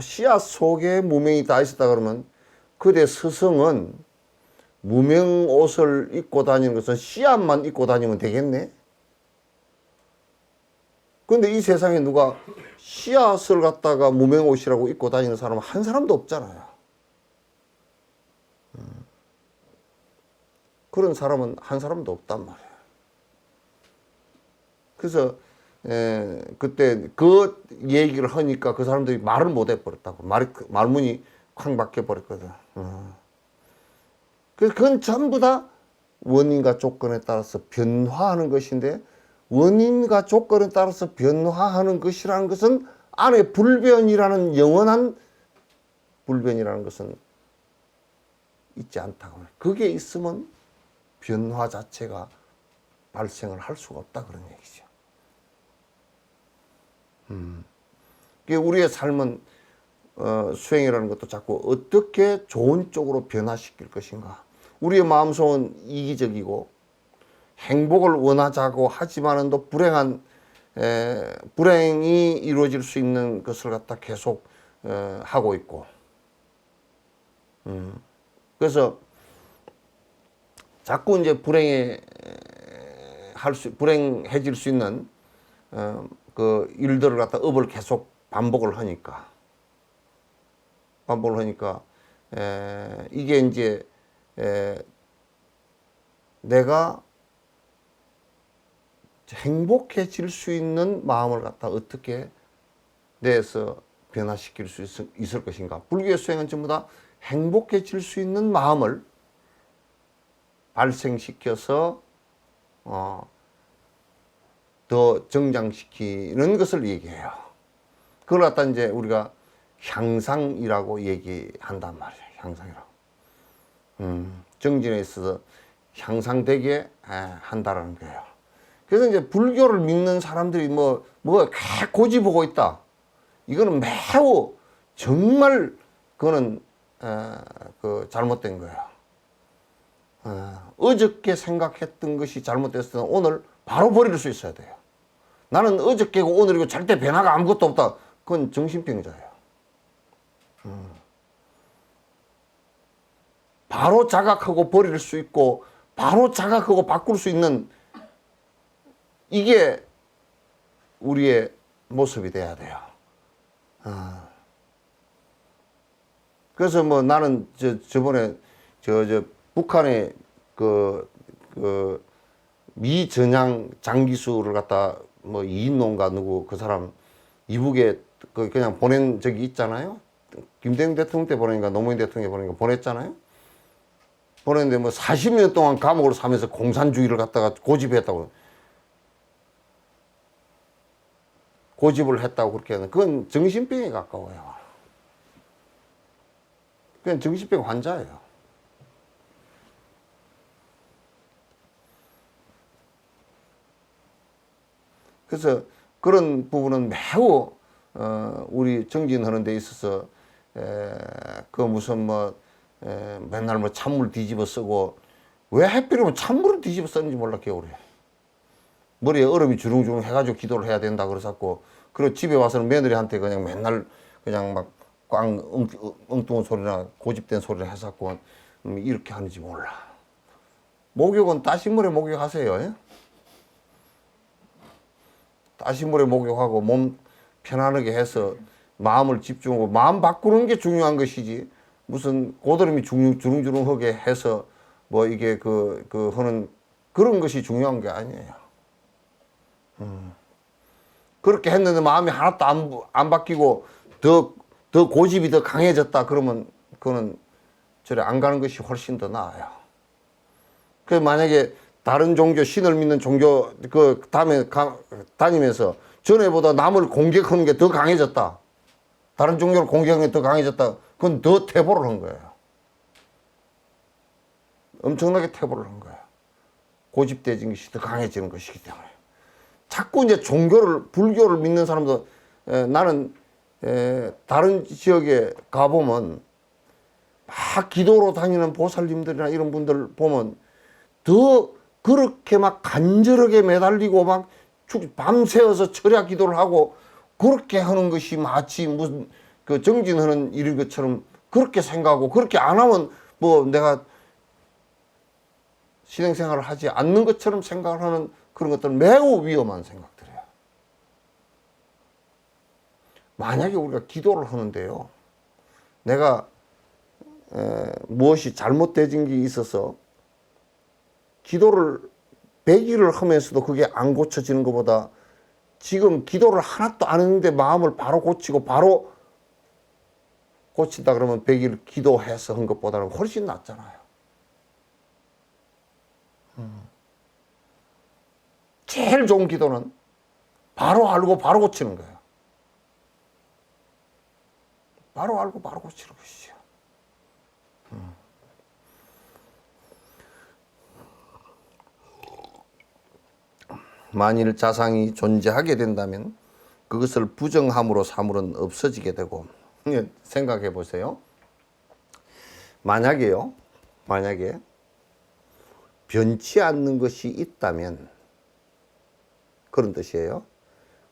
씨앗 속에 무명이 다 있었다 그러면 그대 스승은 무명 옷을 입고 다니는 것은 씨앗만 입고 다니면 되겠네. 근데 이 세상에 누가 씨앗을 갖다가 무명 옷이라고 입고 다니는 사람은 한 사람도 없잖아요. 그런 사람은 한 사람도 없단 말이에요. 그래서 그때 그 얘기를 하니까 그 사람들이 말을 못 해버렸다고. 말문이 쾅 막혀버렸거든. 그래서 그건 전부 다 원인과 조건에 따라서 변화하는 것인데, 원인과 조건에 따라서 변화하는 것이라는 것은 안에 불변이라는, 영원한 불변이라는 것은 있지 않다고. 그게 있으면 변화 자체가 발생을 할 수가 없다 그런 얘기죠. 우리의 삶은 수행이라는 것도 자꾸 어떻게 좋은 쪽으로 변화시킬 것인가. 우리의 마음속은 이기적이고 행복을 원하자고 하지만은 또 불행이 이루어질 수 있는 것을 갖다 계속 하고 있고. 그래서 자꾸 이제 불행해질 수 있는 그 일들을 갖다 업을 계속 반복을 하니까 이게 이제 내가 행복해질 수 있는 마음을 갖다 어떻게 내에서 변화시킬 수 있을 것인가. 불교의 수행은 전부 다 행복해질 수 있는 마음을 발생시켜서 더 정장시키는 것을 얘기해요. 그걸 갖다 이제 우리가 향상이라고 얘기한단 말이에요. 향상이라고. 정진에 있어서 향상되게 한다라는 거예요. 그래서 이제 불교를 믿는 사람들이 뭐가 고집하고 있다. 이거는 매우 정말 그거는 잘못된 거예요. 어저께 생각했던 것이 잘못됐을 때는 오늘 바로 버릴 수 있어야 돼요. 나는 어저께고 오늘이고 절대 변화가 아무것도 없다. 그건 정신병자예요. 바로 자각하고 버릴 수 있고 바로 자각하고 바꿀 수 있는 이게 우리의 모습이 돼야 돼요. 그래서 뭐 나는 저번에 북한의 미전향 장기수를 갖다 뭐 이인노인가 누구 그 사람 이북에 그냥 보낸 적이 있잖아요. 김대중 대통령 때 보내니까 노무현 대통령이 보내니까 보냈잖아요. 보냈는데 뭐 40년 동안 감옥을 사면서 공산주의를 갖다가 고집을 했다고 그렇게 하는 그건 정신병에 가까워요. 그냥 정신병 환자예요. 그래서 그런 부분은 매우 우리 정진하는 데 있어서 무슨 맨날 뭐 찬물 뒤집어 쓰고 왜 하필이면 찬물을 뒤집어 쓰는지 몰라 겨울에 머리에 얼음이 주렁주렁 해가지고 기도를 해야 된다 그래서 그리고 집에 와서는 며느리한테 그냥 맨날 그냥 막 꽝 엉뚱한 소리나 고집된 소리를 해서 이렇게 하는지 몰라. 목욕은 따신 물에 목욕하세요. 예? 따신 물에 목욕하고 몸 편안하게 해서 마음을 집중하고 마음 바꾸는 게 중요한 것이지 무슨 고드름이 주렁주렁하게 해서 뭐 이게 하는 그런 것이 중요한 게 아니에요. 그렇게 했는데 마음이 하나도 안 바뀌고 더 고집이 더 강해졌다 그러면 그거는 저래 안 가는 것이 훨씬 더 나아요. 그 만약에 다른 종교 신을 믿는 종교 다음에 다니면서 전에보다 남을 공격하는 게 더 강해졌다. 다른 종교를 공격하는 게 더 강해졌다. 그건 더 퇴보를 한 거예요. 엄청나게 퇴보를 한 거예요. 고집되진 것이 더 강해지는 것이기 때문에. 자꾸 이제 불교를 믿는 사람도 나는 다른 지역에 가보면 막 기도로 다니는 보살님들이나 이런 분들 보면 더 그렇게 막 간절하게 매달리고 막 밤새워서 철야 기도를 하고 그렇게 하는 것이 마치 무슨 정진하는 일인 것처럼 그렇게 생각하고 그렇게 안 하면 뭐 내가 신앙생활을 하지 않는 것처럼 생각을 하는 그런 것들은 매우 위험한 생각들이에요. 만약에 우리가 기도를 하는데요. 내가 무엇이 잘못되진 게 있어서 기도를 100일을 하면서도 그게 안 고쳐지는 것보다 지금 기도를 하나도 안 했는데 마음을 바로 고치고 바로 고친다 그러면 100일 기도해서 한 것보다는 훨씬 낫잖아요. 제일 좋은 기도는 바로 알고 바로 고치는 거예요. 바로 알고 바로 고치는 것이죠. 만일 자상이 존재하게 된다면 그것을 부정함으로 사물은 없어지게 되고 생각해 보세요. 만약에 변치 않는 것이 있다면 그런 뜻이에요.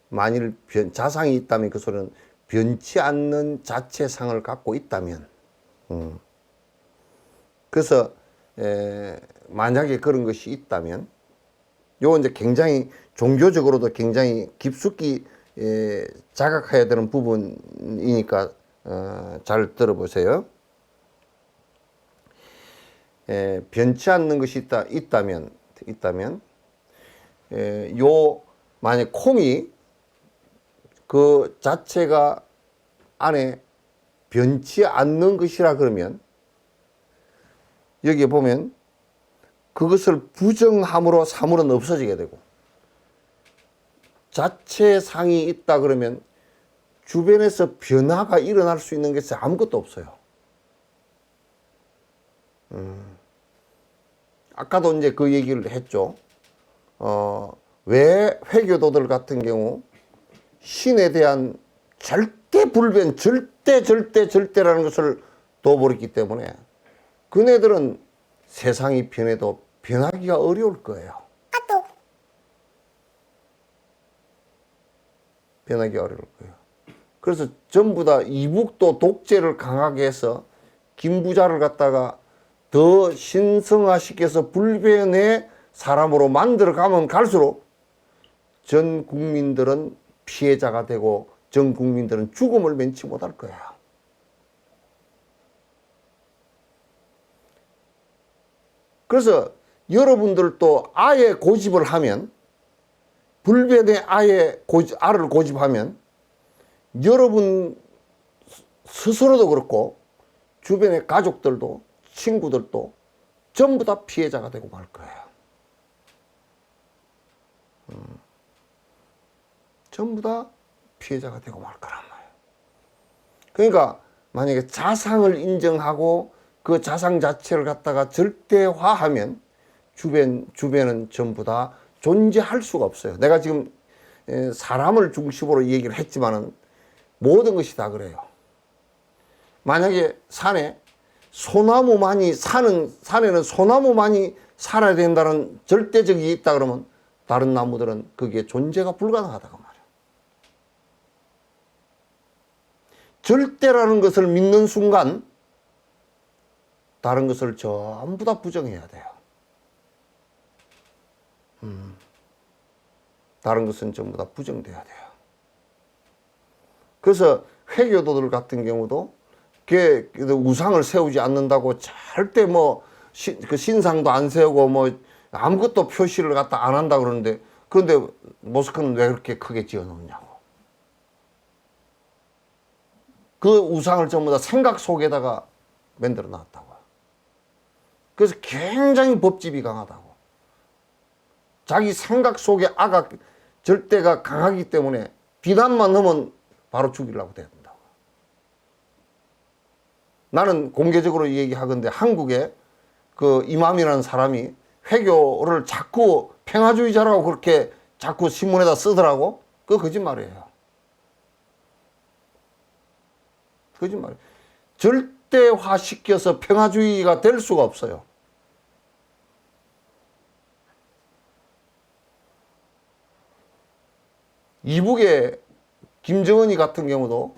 만일 자상이 있다면 그 소리는 변치 않는 자체상을 갖고 있다면 그래서 만약에 그런 것이 있다면 요거 이제 굉장히 종교적으로도 굉장히 깊숙이 자각해야 되는 부분이니까 잘 들어보세요. 변치 않는 것이 있다면 만약 콩이 그 자체가 안에 변치 않는 것이라 그러면 여기에 보면 그것을 부정함으로 사물은 없어지게 되고 자체상이 있다 그러면 주변에서 변화가 일어날 수 있는 것이 아무것도 없어요. 아까도 이제 그 얘기를 했죠. 왜 회교도들 같은 경우 신에 대한 절대 불변, 절대라는 것을 둬버렸기 때문에 그네들은 세상이 변해도 변하기가 어려울 거예요. 변하기 어려울 거예요. 그래서 전부 다 이북도 독재를 강하게 해서 김부자를 갖다가 더 신성화시켜서 불변의 사람으로 만들어 가면 갈수록 전 국민들은 피해자가 되고 전 국민들은 죽음을 면치 못할 거야. 그래서 여러분들도 아예 고집을 하면, 불변의 알을 고집하면 여러분 스스로도 그렇고 주변의 가족들도 친구들도 전부 다 피해자가 되고 말 거예요. 전부 다 피해자가 되고 말 거란 말이에요. 그러니까 만약에 자상을 인정하고 그 자상 자체를 갖다가 절대화하면 주변은 전부 다 존재할 수가 없어요. 내가 지금 사람을 중심으로 얘기를 했지만은 모든 것이 다 그래요. 만약에 산에는 소나무만이 살아야 된다는 절대적이 있다 그러면 다른 나무들은 그게 존재가 불가능하다고 말이에요. 절대라는 것을 믿는 순간 다른 것을 전부 다 부정해야 돼요. 다른 것은 전부 다 부정돼야 돼요. 그래서 회교도들 같은 경우도 우상을 세우지 않는다고 절대 그 신상도 안 세우고 아무것도 표시를 갖다 안 한다 그러는데, 그런데 모스크는 왜 그렇게 크게 지어 놓냐고. 그 우상을 전부 다 생각 속에다가 만들어 놨다고. 그래서 굉장히 법집이 강하다고. 자기 생각 속에 절대가 강하기 때문에 비난만 하면 바로 죽이려고 된다고. 나는 공개적으로 얘기하건대 한국에 그 이맘이라는 사람이 회교를 자꾸 평화주의자라고 그렇게 자꾸 신문에다 쓰더라고. 그거 거짓말이에요. 거짓말이에요. 절대화 시켜서 평화주의가 될 수가 없어요. 이북의 김정은이 같은 경우도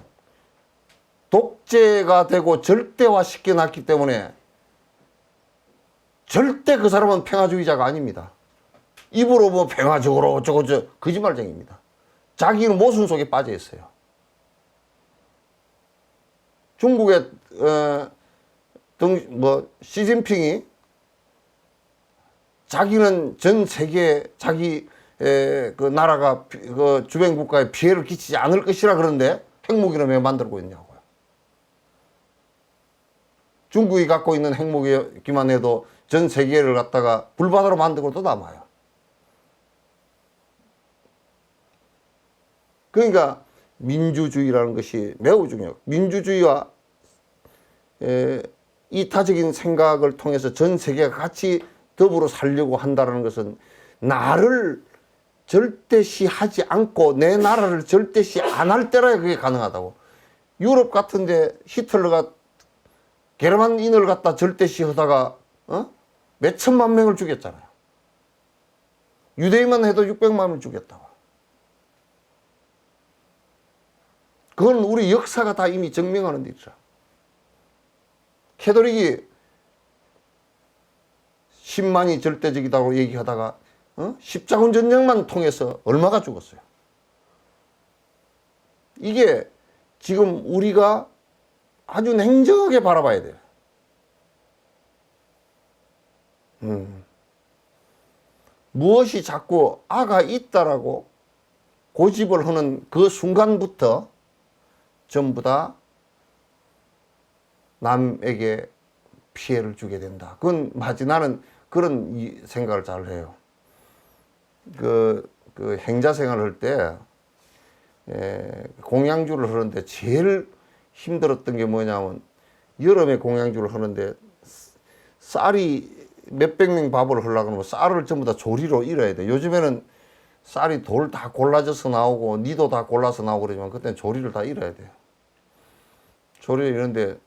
독재가 되고 절대화 시켜놨기 때문에 절대 그 사람은 평화주의자가 아닙니다. 입으로 평화적으로 어쩌고 거짓말쟁이입니다. 자기는 모순 속에 빠져 있어요. 중국의 시진핑이 자기는 전 세계 자기 그 나라가 그 주변 국가에 피해를 끼치지 않을 것이라 그러는데 핵무기를 왜 만들고 있냐고요. 중국이 갖고 있는 핵무기만 해도 전 세계를 갖다가 불바다로 만들고도 남아요. 그러니까 민주주의라는 것이 매우 중요해요. 민주주의와 이타적인 생각을 통해서 전 세계가 같이 더불어 살려고 한다는 것은 나를 절대시하지 않고 내 나라를 절대시 안 할 때라야 그게 가능하다고. 유럽 같은데 히틀러가 게르만인을 갖다 절대시하다가 몇 천만 명을 죽였잖아요. 유대인만 해도 600만 명을 죽였다고. 그건 우리 역사가 다 이미 증명하는 일이라. 캐톨릭이 10만이 절대적이라고 얘기하다가 십자군 전쟁만 통해서 얼마가 죽었어요. 이게 지금 우리가 아주 냉정하게 바라봐야 돼요. 무엇이 자꾸 아가 있다라고 고집을 하는 그 순간부터 전부 다 남에게 피해를 주게 된다. 그건 맞지. 나는 그런 생각을 잘 해요. 그 행자 생활을 할 때 공양주를 하는데 제일 힘들었던 게 뭐냐면 여름에 공양주를 하는데 쌀이 몇백 명 밥을 하려고 하면 쌀을 전부 다 조리로 잃어야 돼. 요즘에는 쌀이 돌 다 골라져서 나오고 니도 다 골라서 나오고 그러지만 그때는 조리를 다 잃어야 돼요. 조리를 이런데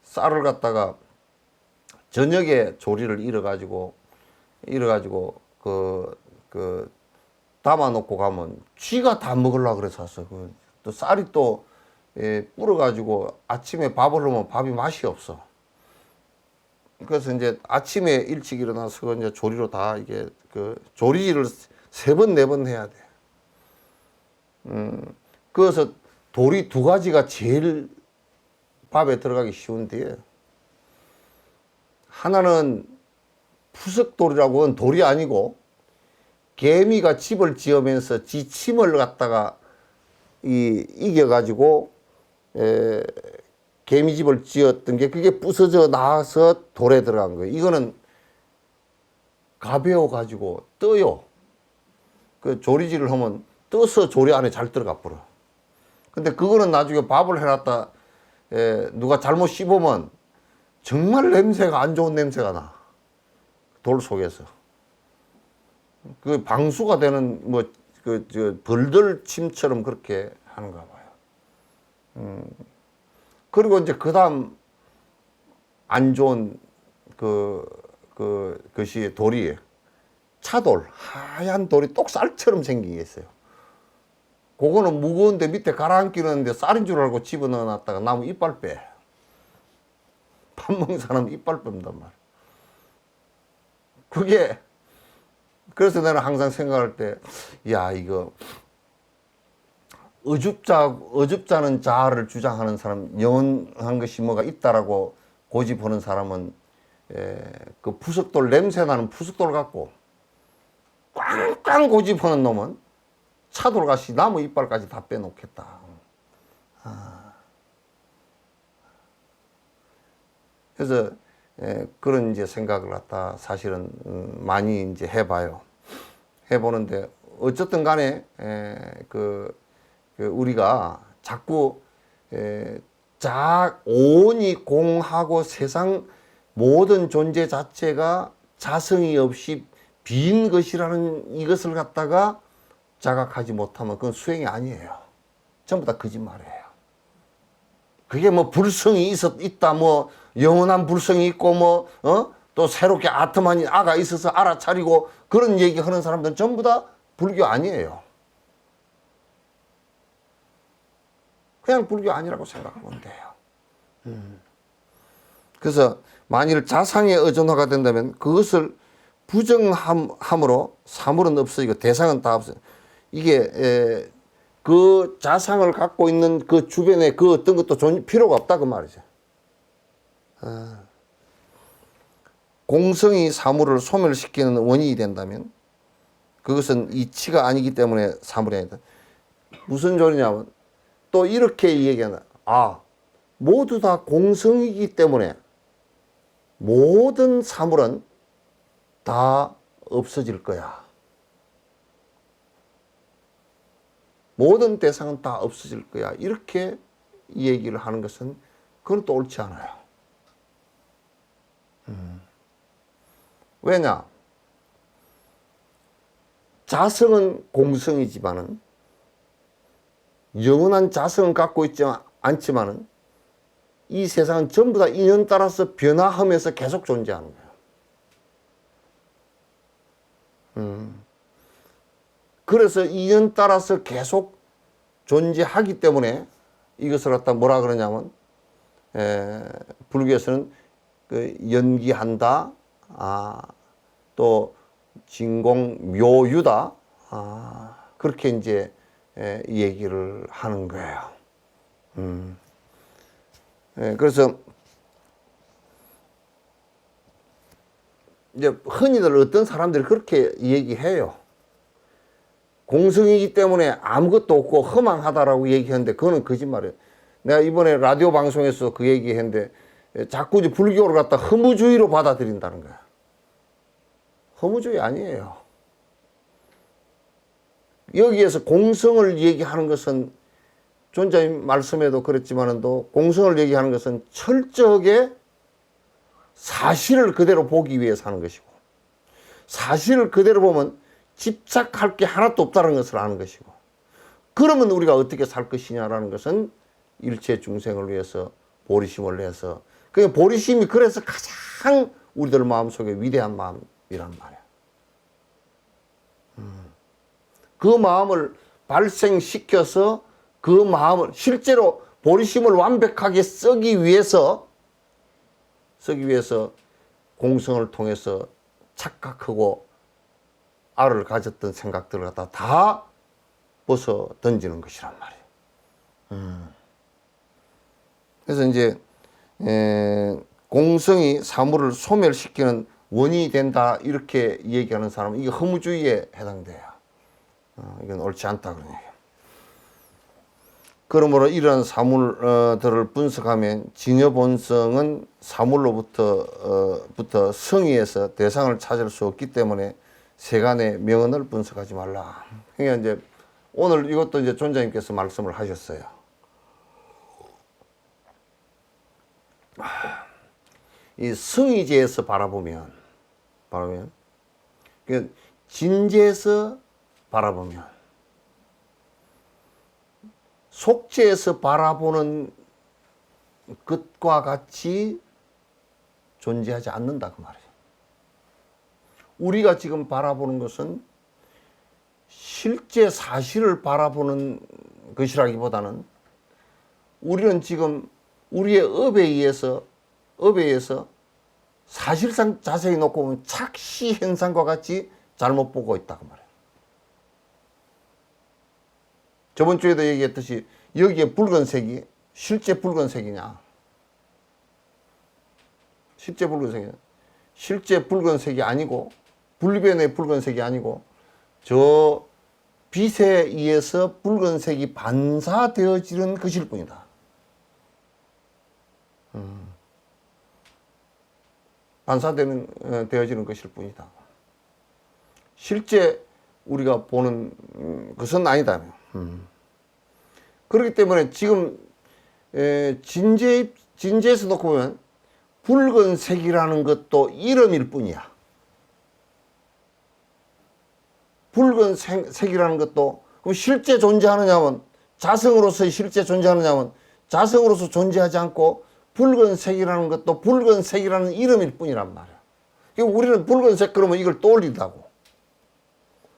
쌀을 갖다가 저녁에 조리를 잃어가지고 담아놓고 가면 쥐가 다 먹으려고 그래서 왔어. 또 쌀이 또 불어가지고 아침에 밥을 하면 밥이 맛이 없어. 그래서 이제 아침에 일찍 일어나서 이제 조리로 다 이게 조리를 3번, 4번 해야 돼. 그래서 돌이 2가지가 제일 밥에 들어가기 쉬운데, 하나는 푸석돌이라고 하는 돌이 아니고, 개미가 집을 지으면서 지 침을 갖다가 이겨가지고 개미집을 지었던 게 그게 부서져 나와서 돌에 들어간 거예요. 이거는 가벼워 가지고 떠요. 그 조리질을 하면 떠서 조리 안에 잘 들어가 버려. 근데 그거는 나중에 밥을 해놨다 누가 잘못 씹으면 정말 냄새가 안 좋은 냄새가 나. 돌 속에서. 그 방수가 되는 벌들 침처럼 그렇게 하는가 봐요. 그리고 이제 그다음 안 좋은 것이 돌이 차돌, 하얀 돌이 똑쌀처럼 생긴 게 있어요. 그거는 무거운데 밑에 가라앉기는데 쌀인 줄 알고 집어넣어 놨다가 나무 이빨 빼. 밥 먹는 사람은 이빨 뺀단 말이야. 그게 그래서 나는 항상 생각할 때, 야, 이거, 어줍잖은 자아를 주장하는 사람, 영원한 것이 뭐가 있다라고 고집하는 사람은, 그 푸석돌, 냄새 나는 푸석돌 갖고, 꽝꽝 고집하는 놈은 차돌같이 나무 이빨까지 다 빼놓겠다. 그래서, 그런 이제 생각을 갖다 사실은 많이 이제 해봐요. 해보는데 어쨌든 간에 우리가 자꾸 오온이 공하고 세상 모든 존재 자체가 자성이 없이 빈 것이라는 이것을 갖다가 자각하지 못하면 그건 수행이 아니에요. 전부 다 거짓말이에요. 그게 뭐 불성이 있다, 뭐 영원한 불성이 있고 또 새롭게 아트만이 아가 있어서 알아차리고 그런 얘기 하는 사람들은 전부 다 불교 아니에요. 그냥 불교 아니라고 생각하면 돼요. 그래서 만일 자상의 의존화가 된다면 그것을 부정함으로 사물은 없어지고 대상은 다 없어요. 이게 그 자상을 갖고 있는 그 주변에 그 어떤 것도 필요가 없다 그 말이죠. 공성이 사물을 소멸시키는 원인이 된다면 그것은 이치가 아니기 때문에 사물이 아니다. 무슨 소리냐면 또 이렇게 얘기하나. 모두 다 공성이기 때문에 모든 사물은 다 없어질 거야. 모든 대상은 다 없어질 거야. 이렇게 얘기를 하는 것은 그건 또 옳지 않아요. 왜냐? 자성은 공성이지만은 영원한 자성을 갖고 있지 않지만은 이 세상은 전부 다 인연 따라서 변화하면서 계속 존재하는 거예요. 그래서 인연 따라서 계속 존재하기 때문에 이것을 갖다 뭐라 그러냐면 불교에서는 그 연기한다, 또 진공묘유다, 그렇게 이제 얘기를 하는 거예요. 그래서 이제 흔히들 어떤 사람들이 그렇게 얘기해요. 공성이기 때문에 아무것도 없고 허망하다라고 얘기하는데 그거는 거짓말이에요. 내가 이번에 라디오 방송에서 그 얘기했는데 자꾸 이제 불교를 갖다 허무주의로 받아들인다는 거야. 허무주의 아니에요. 여기에서 공성을 얘기하는 것은 존자님 말씀에도 그랬지만도 공성을 얘기하는 것은 철저하게 사실을 그대로 보기 위해서 하는 것이고 사실을 그대로 보면 집착할 게 하나도 없다는 것을 아는 것이고 그러면 우리가 어떻게 살 것이냐라는 것은 일체 중생을 위해서 보리심을 내서 그 보리심이 그래서 가장 우리들 마음속에 위대한 마음이란 말이야. 그 마음을 발생시켜서 그 마음을 실제로 보리심을 완벽하게 쓰기 위해서 공성을 통해서 착각하고 알을 가졌던 생각들을 갖다 다 벗어 던지는 것이란 말이에요. 그래서 이제 공성이 사물을 소멸시키는 원인이 된다 이렇게 얘기하는 사람은 이게 허무주의에 해당돼요. 이건 옳지 않다 그런 얘기예요. 그러므로 이러한 사물들을 분석하면 진여본성은 사물로부터 성의에서 대상을 찾을 수 없기 때문에 세간의 명언을 분석하지 말라. 그러니까 이제 오늘 이것도 이제 존자님께서 말씀을 하셨어요. 이 성의제에서 바라보면 그 진제에서 바라보면 속죄에서 바라보는 것과 같이 존재하지 않는다 그 말이에요. 우리가 지금 바라보는 것은 실제 사실을 바라보는 것이라기보다는 우리는 지금 우리의 업에 의해서 사실상 자세히 놓고 보면 착시 현상과 같이 잘못 보고 있다 그 말이에요. 저번 주에도 얘기했듯이 여기에 붉은색이 실제 붉은색이냐? 실제 붉은색이냐? 실제 붉은색이 아니고 불변의 붉은색이 아니고 저 빛에 의해서 붉은색이 반사되어지는 것일 뿐이다. 되어지는 것일 뿐이다. 실제 우리가 보는 것은 아니다. 그렇기 때문에 지금 진제에서 놓고 보면 붉은색이라는 것도 이름일 뿐이야. 붉은색이라는 것도 그럼 실제 존재하느냐면 자성으로서 실제 존재하느냐면 자성으로서 존재하지 않고 붉은색이라는 것도 붉은색이라는 이름일 뿐이란 말이야. 그러니까 우리는 붉은색 그러면 이걸 떠올린다고.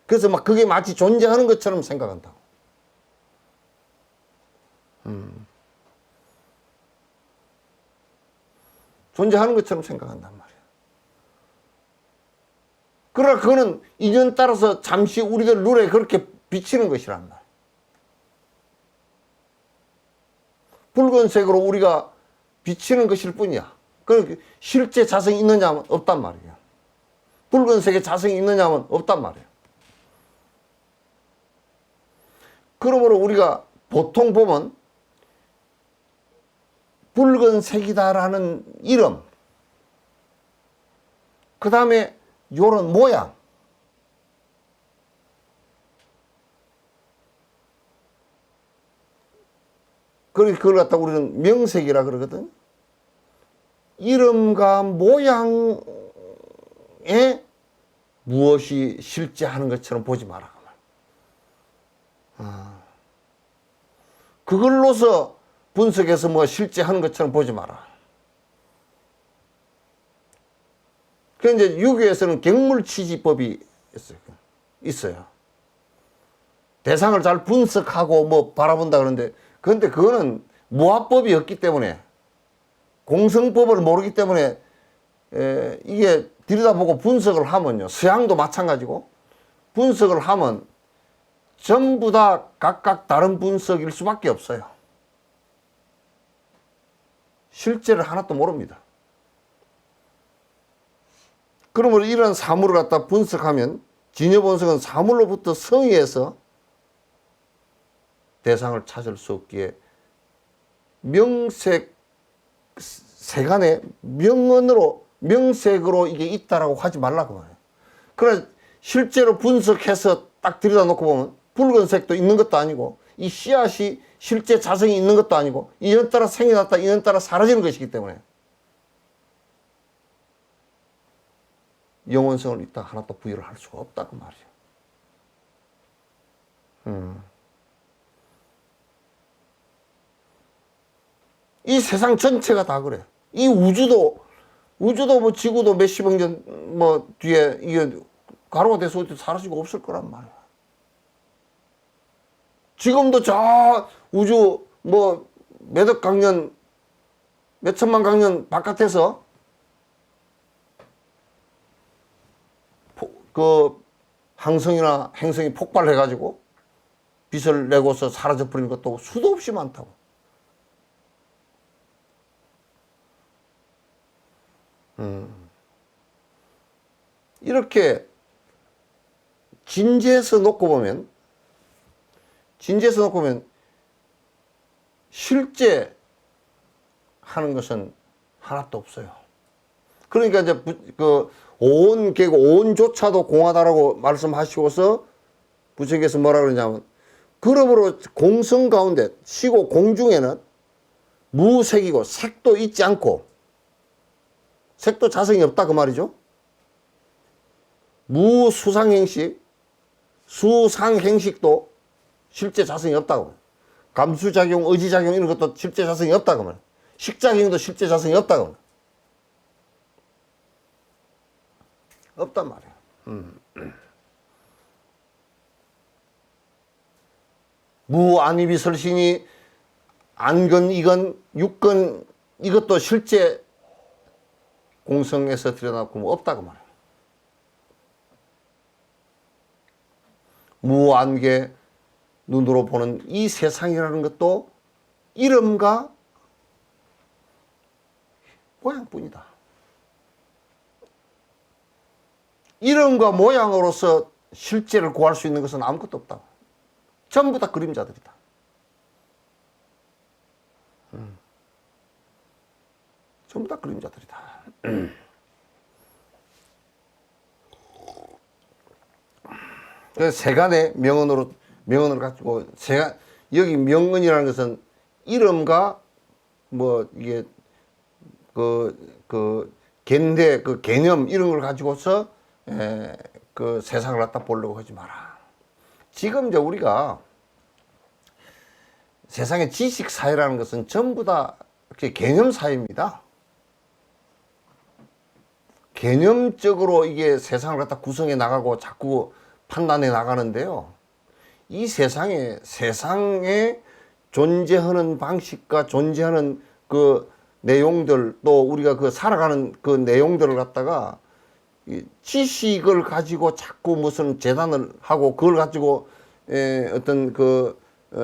그래서 막 그게 마치 존재하는 것처럼 생각한다고. 존재하는 것처럼 생각한단 말이야. 그러나 그거는 인연 따라서 잠시 우리들 눈에 그렇게 비치는 것이란 말이야. 붉은색으로 우리가 비치는 것일 뿐이야. 그 실제 자성이 있느냐 하면 없단 말이야. 붉은색에 자성이 있느냐 하면 없단 말이야. 그러므로 우리가 보통 보면 붉은색이다라는 이름, 그 다음에 요런 모양, 그걸 갖다 우리는 명색이라 그러거든. 이름과 모양에 무엇이 실제 하는 것처럼 보지 마라. 그걸로서 분석해서 뭐 실제 하는 것처럼 보지 마라. 그 이제 유교에서는 객물치지법이 있어요. 대상을 잘 분석하고 뭐 바라본다 그러는데, 그런데 그거는 모합법이었기 때문에, 공성법을 모르기 때문에 이게 들여다보고 분석을 하면요, 서양도 마찬가지고 분석을 하면 전부 다 각각 다른 분석일 수밖에 없어요. 실제를 하나도 모릅니다. 그러므로 이런 사물을 갖다 분석하면 진여본성은 사물로부터 성의에서 대상을 찾을 수 없기에 세간의 명색으로 이게 있다라고 하지 말라고 말해요. 그래 실제로 분석해서 딱 들여다놓고 보면 붉은색도 있는 것도 아니고 이 씨앗이 실제 자성이 있는 것도 아니고 인연 따라 생겨났다 인연 따라 사라지는 것이기 때문에 영원성을 이따 하나도 부여를 할 수가 없다 그 말이에요. 이 세상 전체가 다 그래. 이 우주도 뭐 지구도 몇십억 년 뭐 뒤에 이게 가루가 돼서 사라지고 없을 거란 말이야. 지금도 저 우주 뭐 몇억 강년 몇천만 강년 바깥에서 그 항성이나 행성이 폭발해가지고 빛을 내고서 사라져버리는 것도 수도 없이 많다고. 이렇게 진지해서 놓고 보면 실제 하는 것은 하나도 없어요. 그러니까 이제 그 오온조차도 공하다라고 말씀하시고서 부처께서 뭐라 그러냐면, 그러므로 공성 가운데 시고 공중에는 무색이고 색도 있지 않고, 색도 자성이 없다 그 말이죠. 무수상행식, 수상행식도 실제 자성이 없다고. 감수작용, 의지작용 이런 것도 실제 자성이 없다고 말이에요. 식작용도 실제 자성이 없다고 말이에요. 없단 말이에요. 무안이비설신이 안건, 이건, 육건 이것도 실제 공성에서 드러나고 뭐 없다고 말이에요. 무안개, 눈으로 보는 이 세상이라는 것도 이름과 모양뿐이다. 이름과 모양으로서 실제를 구할 수 있는 것은 아무것도 없다. 전부 다 그림자들이다. 전부 다 그림자들이다. 그래서 세간의 명언을 가지고, 여기 명언이라는 것은 이름과 뭐 이게 겐데 그 개념 이런 걸 가지고서 그 세상을 갖다 보려고 하지 마라. 지금 이제 우리가 세상의 지식 사회라는 것은 전부 다 개념 사회입니다. 개념적으로 이게 세상을 갖다 구성해 나가고 자꾸 판단해 나가는데요. 이 세상에 존재하는 방식과 존재하는 그 내용들, 또 우리가 그 살아가는 그 내용들을 갖다가 지식을 가지고 자꾸 무슨 재단을 하고 그걸 가지고 어떤 그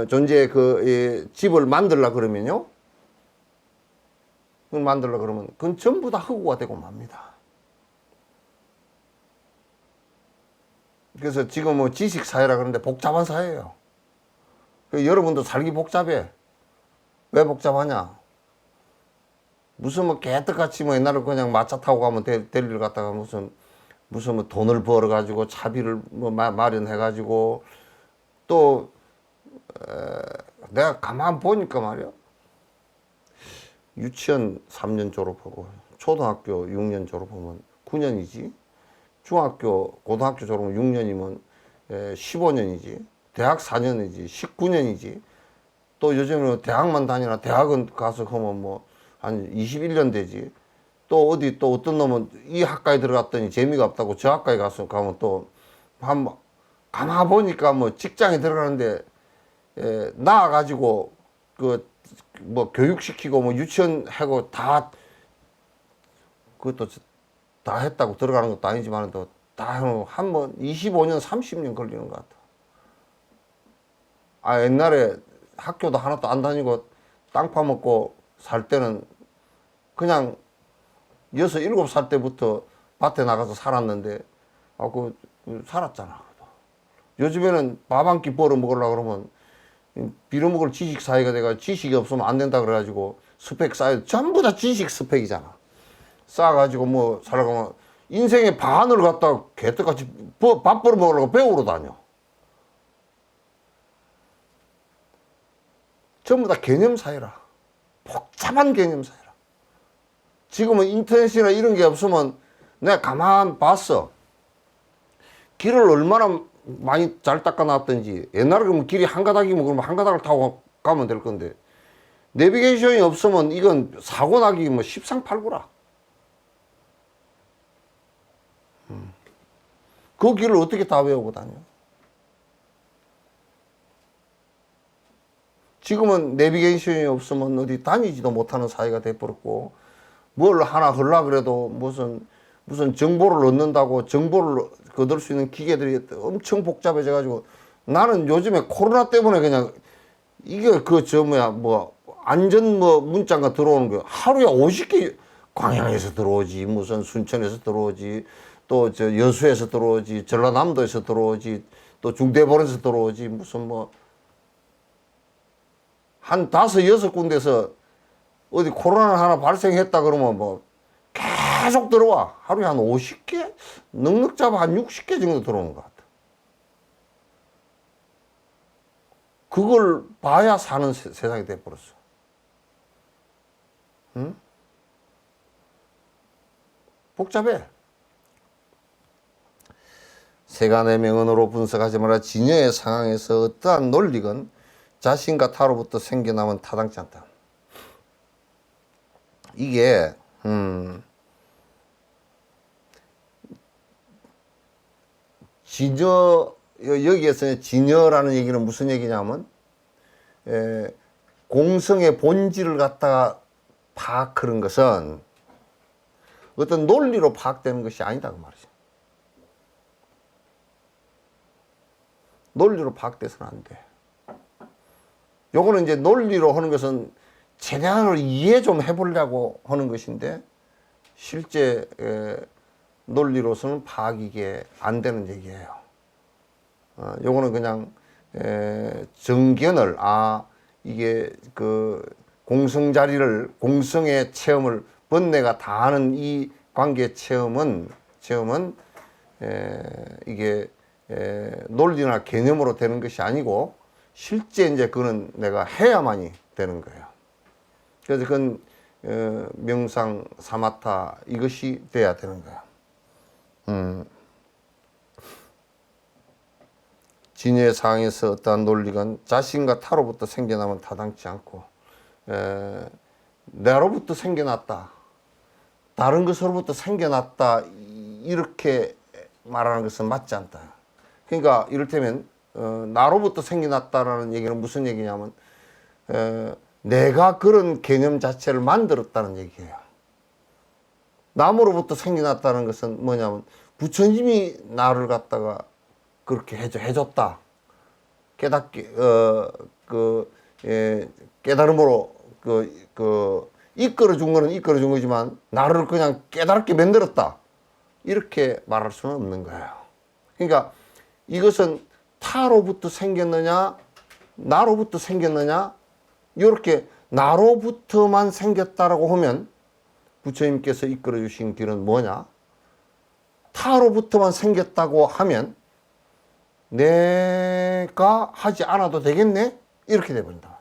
존재의 그 집을 만들라 그러면요. 그걸 만들라 그러면 그건 전부 다 흑우가 되고 맙니다. 그래서 지금 뭐 지식 사회라 그러는데 복잡한 사회예요. 여러분도 살기 복잡해. 왜 복잡하냐? 무슨 뭐 개떡같이 뭐 옛날에 그냥 마차 타고 가면 데리러 갔다가 무슨 뭐 돈을 벌어 가지고 차비를 뭐 마련해 가지고 또 내가 가만 보니까 말이야. 유치원 3년 졸업하고 초등학교 6년 졸업하면 9년이지. 중학교, 고등학교 졸업은 6년이면 15년이지. 대학 4년이지. 19년이지. 또 요즘은 대학만 다니나 대학은 가서 하면 뭐 한 21년 되지. 또 어디 또 어떤 놈은 이 학과에 들어갔더니 재미가 없다고 저 학과에 가면 또 한 가만 보니까 뭐 직장에 들어가는데 나와가지고 그 뭐 교육시키고 뭐 유치원 하고 다 그것도 다 했다고 들어가는 것도 아니지만 또 다 한 번 25년 30년 걸리는 것 같아. 아 옛날에 학교도 하나도 안 다니고 땅 파먹고 살 때는 그냥 6, 7살 때부터 밭에 나가서 살았는데 살았잖아. 요즘에는 밥 한 끼 벌어 먹으려고 그러면 빌어먹을 지식 사회가 돼가지고 지식이 없으면 안 된다 그래가지고 스펙 쌓여 전부 다 지식 스펙이잖아. 쌓아가지고 뭐 살아가면 인생의 반을 갖다 개떡같이 밥 벌어 먹으려고 배우러 다녀. 전부 다 개념 사회라. 복잡한 개념 사회라. 지금은 인터넷이나 이런 게 없으면 내가 가만 봤어. 길을 얼마나 많이 잘 닦아놨던지. 옛날에 그러면 길이 한 가닥이면 그러면 한 가닥을 타고 가면 될 건데 내비게이션이 없으면 이건 사고 나기 뭐 십상팔구라. 그 길을 어떻게 다 외우고 다녀? 지금은 내비게이션이 없으면 어디 다니지도 못하는 사회가 돼버렸고 뭘 하나 하려고 그래도 무슨 정보를 얻는다고 정보를 거둘 수 있는 기계들이 엄청 복잡해져 가지고 나는 요즘에 코로나 때문에 그냥 이게 뭐 안전 뭐 문자가 들어오는 거 하루에 50개 광양에서 들어오지 무슨 순천에서 들어오지 또 저 여수에서 들어오지 전라남도에서 들어오지 또 중대본에서 들어오지 무슨 뭐 한 5-6군데서 어디 코로나 하나 발생했다 그러면 뭐 계속 들어와. 하루에 한 50개? 넉넉 잡아 한 60개 정도 들어오는 것 같아. 그걸 봐야 사는 세상이 돼버렸어. 응? 복잡해. 세간의 명언으로 분석하지 마라. 진여의 상황에서 어떠한 논리건 자신과 타로부터 생겨나면 타당치 않다. 이게 진여 여기에서 진여라는 얘기는 무슨 얘기냐면 공성의 본질을 갖다가 파악하는 것은 어떤 논리로 파악되는 것이 아니다 그 말이죠. 논리로 파악돼서는 안 돼. 요거는 이제 논리로 하는 것은 최대한으로 이해 좀 해보려고 하는 것인데 실제 논리로서는 파악이 이게 안 되는 얘기예요. 요거는 그냥 정견을 이게 그 공성의 체험을 번뇌가 다 하는 이 관계 체험은 이게 논리나 개념으로 되는 것이 아니고 실제 이제 그는 내가 해야만이 되는 거예요. 그래서 그건 명상, 사마타 이것이 돼야 되는 거야. 진여의 상황에서 어떠한 논리건 자신과 타로부터 생겨나면 타당치 않고 나로부터 생겨났다, 다른 것으로부터 생겨났다 이렇게 말하는 것은 맞지 않다. 그러니까 이를테면 나로부터 생겨났다라는 얘기는 무슨 얘기냐면 내가 그런 개념 자체를 만들었다는 얘기예요. 남으로부터 생겨났다는 것은 뭐냐면 부처님이 나를 갖다가 그렇게 해줬다. 깨닫게 깨달음으로 이끌어 준 거는 이끌어 준 거지만 나를 그냥 깨닫게 만들었다. 이렇게 말할 수는 없는 거예요. 그러니까 이것은 타로부터 생겼느냐 나로부터 생겼느냐 이렇게 나로부터만 생겼다라고 하면 부처님께서 이끌어 주신 길은 뭐냐? 타로부터만 생겼다고 하면 내가 하지 않아도 되겠네? 이렇게 돼버린다.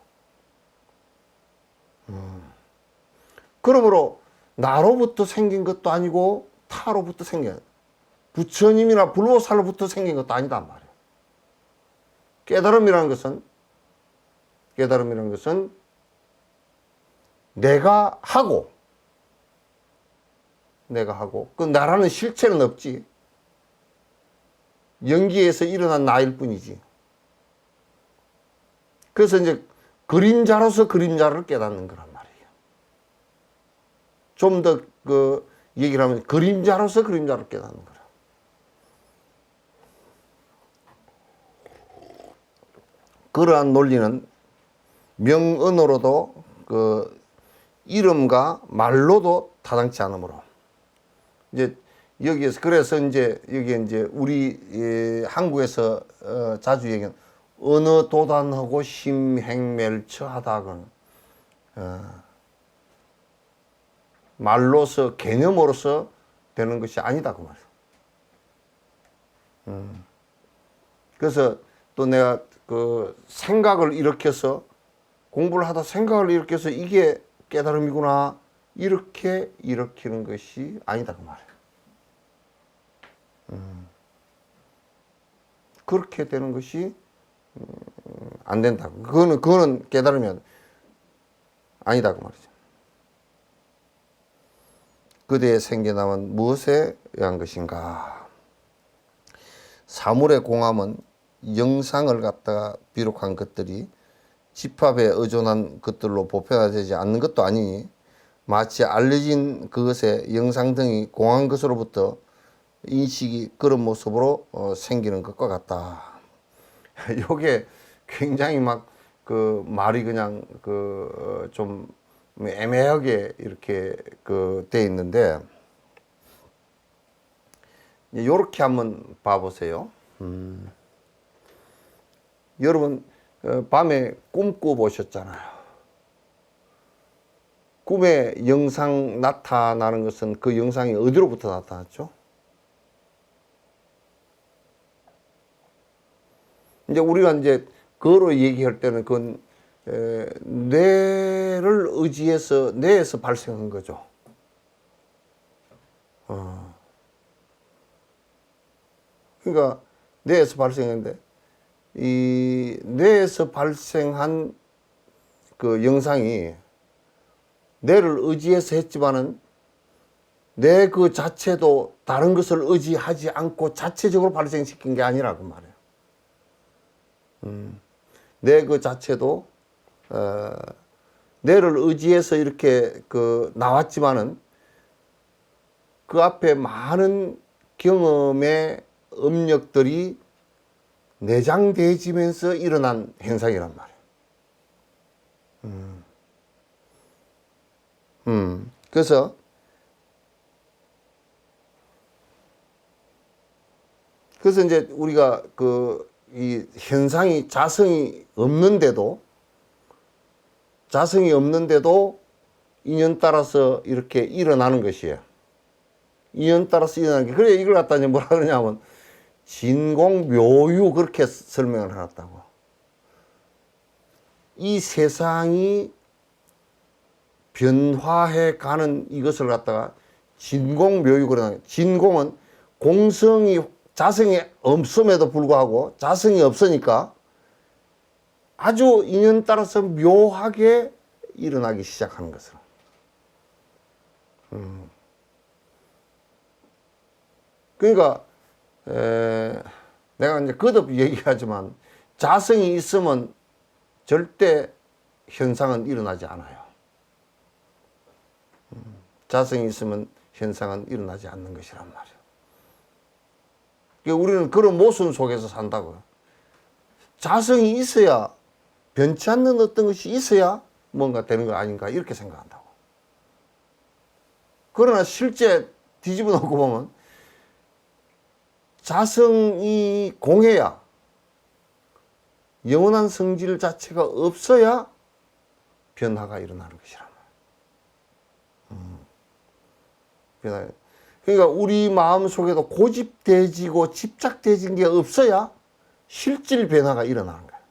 그러므로 나로부터 생긴 것도 아니고 타로부터 생긴 부처님이나 불보살로부터 생긴 것도 아니단 말이에요. 깨달음이라는 것은 내가 하고 그 나라는 실체는 없지. 연기에서 일어난 나일 뿐이지. 그래서 이제 그림자로서 그림자를 깨닫는 거란 말이에요. 좀 더 얘기를 하면 그림자로서 그림자를 깨닫는 거라. 그러한 논리는 명언으로도 이름과 말로도 타당치 않으므로 이제 여기에서 그래서 이제 여기 이제 우리 한국에서 자주 얘기하는 언어 도단하고 심행멸처하다는 말로서 개념으로서 되는 것이 아니다 그 말이에요. 그래서 또 내가 생각을 일으켜서 공부를 하다 생각을 일으켜서 이게 깨달음이구나 이렇게 일으키는 것이 아니다 그 말이에요. 그렇게 되는 것이 안 된다. 그거는 깨달으면 아니다 그 말이죠. 그대의 생겨남은 무엇에 의한 것인가? 사물의 공함은 영상을 갖다가 비록한 것들이 집합에 의존한 것들로 보편화되지 않는 것도 아니니 마치 알려진 그것의 영상 등이 공한 것으로부터 인식이 그런 모습으로 생기는 것과 같다. 요게 굉장히 막 그 말이 그냥 그 좀 애매하게 이렇게 그 돼 있는데, 요렇게 한번 봐보세요. 여러분 밤에 꿈 꿔보셨잖아요. 꿈에 영상 나타나는 것은 그 영상이 어디로부터 나타났죠? 이제 우리가 이제 그거로 얘기할 때는 그건 뇌를 의지해서 뇌에서 발생한 거죠. 그러니까 뇌에서 발생했는데 이 뇌에서 발생한 그 영상이 뇌를 의지해서 했지만은 뇌 그 자체도 다른 것을 의지하지 않고 자체적으로 발생시킨 게 아니라고 말해요. 뇌 그 자체도 뇌를 의지해서 이렇게 그 나왔지만은 그 앞에 많은 경험의 업력들이 내장되어지면서 일어난 현상이란 말이에요. 그래서 이제 우리가 그 이 현상이 자성이 없는데도 인연 따라서 이렇게 일어나는 것이에요. 인연 따라서 일어나는 게, 그래 이걸 갖다 이제 뭐라 그러냐면 진공묘유 그렇게 설명을 해놨다고. 이 세상이 변화해 가는 이것을 갖다가 진공묘유 그러나, 진공은 공성이 자성이 없음에도 불구하고 자성이 없으니까 아주 인연 따라서 묘하게 일어나기 시작하는 것을. 그러니까 내가 이제 거듭 얘기하지만 자성이 있으면 절대 현상은 일어나지 않아요. 자성이 있으면 현상은 일어나지 않는 것이란 말이에요. 그러니까 우리는 그런 모순 속에서 산다고요. 자성이 있어야, 변치 않는 어떤 것이 있어야 뭔가 되는 거 아닌가 이렇게 생각한다고. 그러나 실제 뒤집어 놓고 보면 자성이 공해야, 영원한 성질 자체가 없어야 변화가 일어나는 것이란 말이에요. 그러니까 우리 마음 속에도 고집되지고 집착되진 게 없어야 실질 변화가 일어나는 거예요.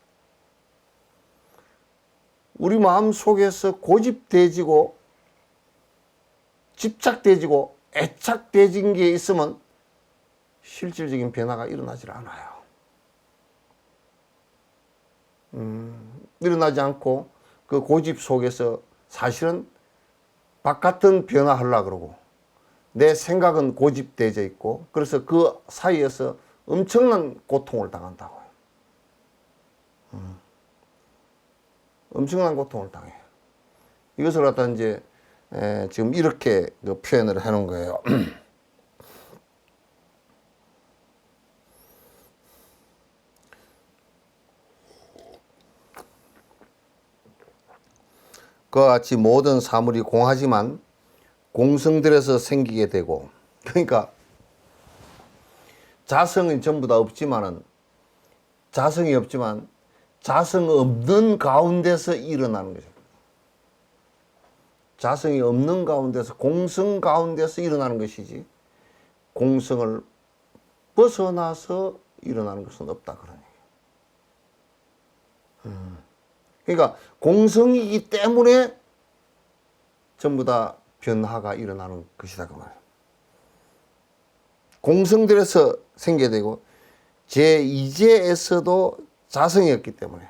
우리 마음 속에서 고집되지고 집착되지고 애착되진 게 있으면 실질적인 변화가 일어나질 않아요. 일어나지 않고 그 고집 속에서 사실은 바깥은 변화하려고 그러고 내 생각은 고집되어 있고, 그래서 그 사이에서 엄청난 고통을 당한다고요. 엄청난 고통을 당해요. 이것을 갖다 이제 지금 이렇게 그 표현을 해놓은 거예요. 그와 같이 모든 사물이 공하지만 공성들에서 생기게 되고, 그러니까 자성은 전부 다 없지만은, 자성이 없지만 자성 없는 가운데서 일어나는 거죠. 자성이 없는 가운데서, 공성 가운데서 일어나는 것이지 공성을 벗어나서 일어나는 것은 없다 그런 얘기예요. 그러니까 공성이기 때문에 전부 다 변화가 일어나는 것이다 그 말이에요. 공성들에서 생겨야 되고 제2제에서도 자성이었기 때문에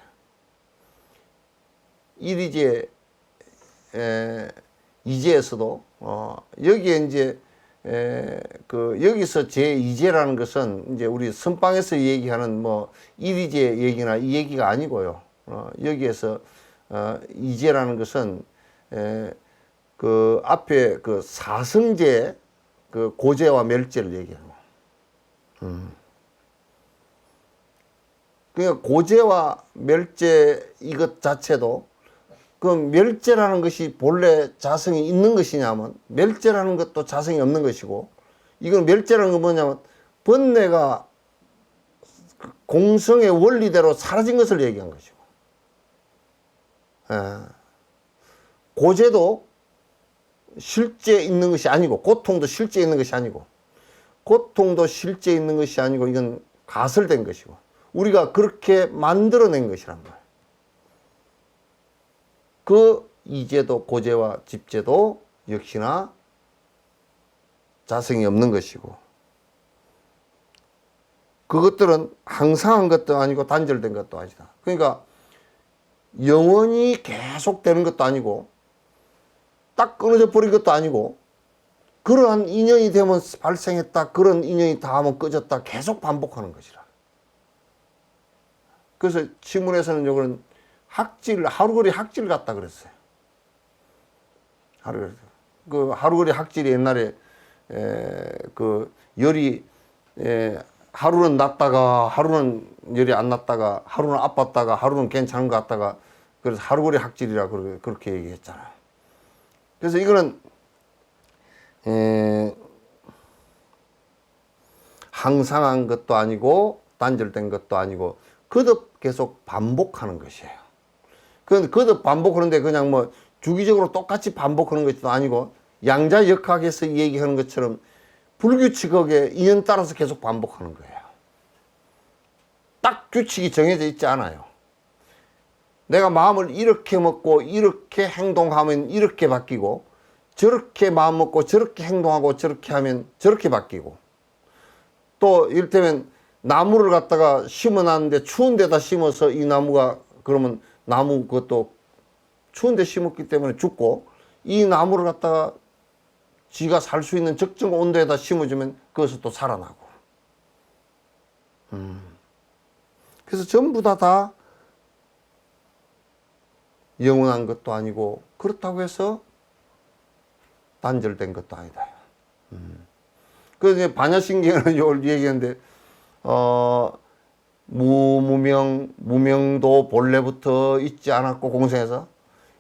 1위제 2제에서도 여기에 이제 그 여기서 제2제라는 것은 이제 우리 선방에서 얘기하는 뭐 1위제 얘기나 이 얘기가 아니고요. 여기에서 2제라는 것은 그 앞에 그 사성제, 그 고제와 멸제를 얘기하는 거예요. 그러니까 고재와 멸재 이것 자체도 그 멸재라는 것이 본래 자성이 있는 것이냐면 멸재라는 것도 자성이 없는 것이고 이건 멸재라는 건 뭐냐면 번뇌가 공성의 원리대로 사라진 것을 얘기한 것이고 고재도 실제 있는 것이 아니고 고통도 실제 있는 것이 아니고 고통도 실제 있는 것이 아니고 이건 가설된 것이고 우리가 그렇게 만들어낸 것이란 말이에요. 그 이재도 고재와 집재도 역시나 자성이 없는 것이고 그것들은 항상한 것도 아니고 단절된 것도 아니다. 그러니까 영원히 계속되는 것도 아니고 딱 끊어져 버린 것도 아니고 그러한 인연이 되면 발생했다. 그런 인연이 닿으면 꺼졌다. 계속 반복하는 것이라. 그래서 시문에서는 요거는 학질, 하루거리 학질 같다 그랬어요. 하루거리 학질이 옛날에 그 열이 하루는 났다가 하루는 열이 안 났다가 하루는 아팠다가 하루는 괜찮은 것 같다가 그래서 하루거리 학질이라 그렇게 얘기했잖아요. 그래서 이거는 항상한 것도 아니고 단절된 것도 아니고 거듭 계속 반복하는 것이에요. 그런데 거듭 반복하는데 그냥 뭐 주기적으로 똑같이 반복하는 것도 아니고 양자역학에서 얘기하는 것처럼 불규칙하게 인연 따라서 계속 반복하는 거예요. 딱 규칙이 정해져 있지 않아요. 내가 마음을 이렇게 먹고 이렇게 행동하면 이렇게 바뀌고 저렇게 마음 먹고 저렇게 행동하고 저렇게 하면 저렇게 바뀌고 또 이를테면 나무를 갖다가 심어놨는데 추운 데다 심어서 이 나무가 그러면 나무 그것도 추운 데 심었기 때문에 죽고 이 나무를 갖다가 지가 살 수 있는 적정 온도에다 심어주면 그것은 또 살아나고 그래서 전부 다 영원한 것도 아니고 그렇다고 해서 단절된 것도 아니다. 그래서 반야신경은 요 얘기하는데 무명도 본래부터 있지 않았고 공생에서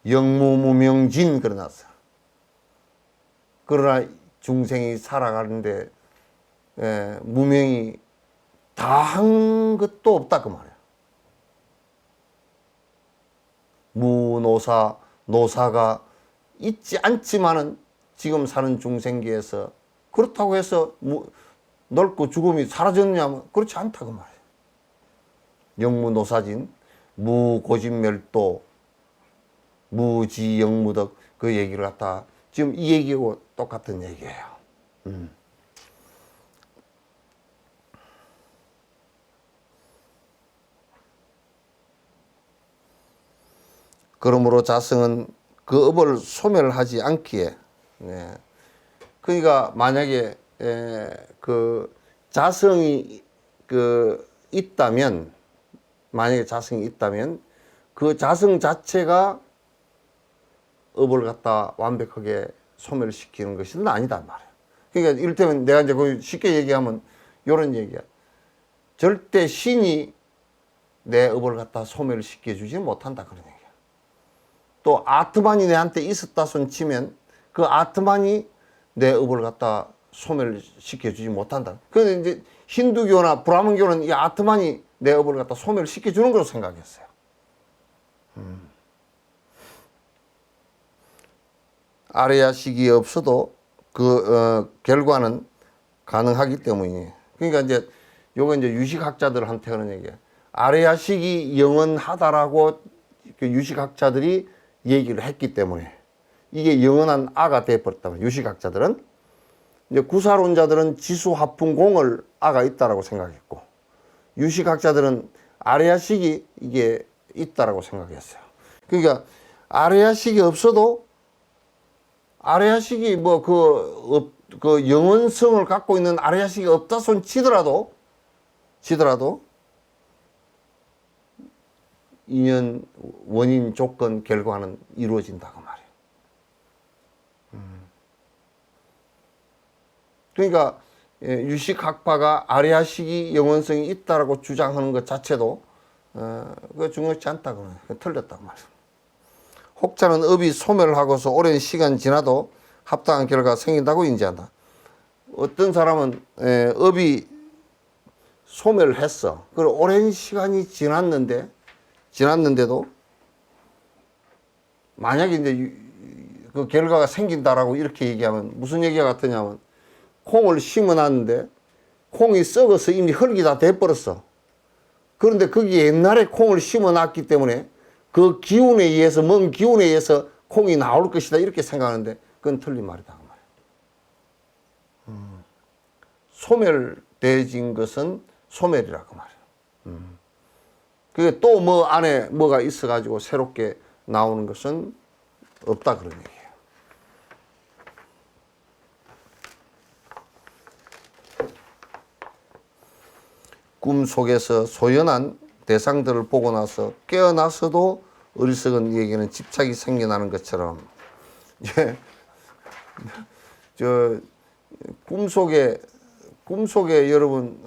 영무무명진 그러놨어. 그러나 중생이 살아가는데 무명이 다 한 것도 없다 그 말이야. 무노사 노사가 있지 않지만은 지금 사는 중생계에서 그렇다고 해서 넓고 죽음이 사라졌냐면 그렇지 않다 그 말이야. 영무노사진 무고진멸도 무지영무덕 그 얘기를 갖다 지금 이 얘기하고 똑같은 얘기예요. 그러므로 자성은 그 업을 소멸하지 않기에 그러니까 만약에 그 자성이 있다면 만약에 자성이 있다면 그 자성 자체가 업을 갖다 완벽하게 소멸시키는 것은 아니다 말이에요. 그러니까 이를테면 내가 이제 쉽게 얘기하면 이런 얘기야. 절대 신이 내 업을 갖다 소멸시켜 주지 못한다 그런 얘기야. 또 아트만이 내한테 있었다 손 치면 그 아트만이 내 업을 갖다 소멸시켜 주지 못한다. 그런데 이제 힌두교나 브라ಹ്먼교는 이 아트만이 내 업을 갖다 소멸시켜 주는 걸로 생각했어요. 아레야식이 없어도 그 결과는 가능하기 때문이에요. 그러니까 이제 요거 이제 유식학자들한테 하는 얘기야. 아레야식이 영원하다라고 그 유식학자들이 얘기를 했기 때문에 이게 영원한 아가 되어버렸다면 유식학자들은 이제 구사론자들은 지수화풍공을 아가 있다라고 생각했고 유식학자들은 아레야식이 이게 있다라고 생각했어요. 그러니까 아레야식이 없어도 아레야식이 뭐 그 영원성을 갖고 있는 아레야식이 없다 손 치더라도 인연 원인 조건 결과는 이루어진다고 말이에요. 그러니까 유식학파가 아리아식이 영원성이 있다라고 주장하는 것 자체도 그거 중요치 않다 그러네. 틀렸다고 말이야. 혹자는 업이 소멸하고서 오랜 시간 지나도 합당한 결과가 생긴다고 인지한다. 어떤 사람은 업이 소멸했어. 그리고 오랜 시간이 지났는데도 만약에 이제 그 결과가 생긴다라고 이렇게 얘기하면 무슨 얘기가 같으냐면 콩을 심어놨는데 콩이 썩어서 이미 흙이 다 돼버렸어. 그런데 거기에 옛날에 콩을 심어놨기 때문에 그 기운에 의해서 먼 기운에 의해서 콩이 나올 것이다 이렇게 생각하는데 그건 틀린 말이다 그 말이야. 소멸되어진 것은 소멸이라고 말이야. 그게 또 뭐 안에 뭐가 있어가지고 새롭게 나오는 것은 없다 그런 얘기예요. 꿈 속에서 소연한 대상들을 보고 나서 깨어나서도 어리석은 이에게는 집착이 생겨나는 것처럼 저 꿈속에 여러분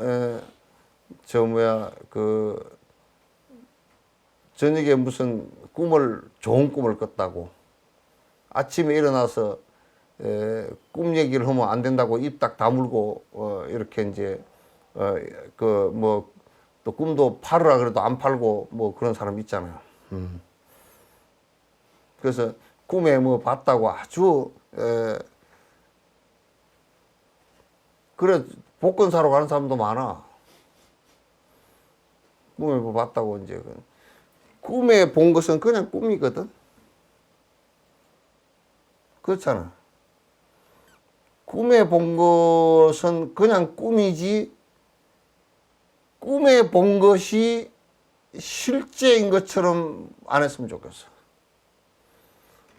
저녁에 무슨 좋은 꿈을 꿨다고 아침에 일어나서 꿈 얘기를 하면 안 된다고 입 딱 다물고 이렇게 이제 또 꿈도 팔으라 그래도 안 팔고 뭐 그런 사람 있잖아요. 그래서 꿈에 뭐 봤다고 아주 그래 복권 사러 가는 사람도 많아. 꿈에 뭐 봤다고 이제 꿈에 본 것은 그냥 꿈이거든. 그렇잖아. 꿈에 본 것은 그냥 꿈이지 꿈에 본 것이 실제인 것처럼 안 했으면 좋겠어.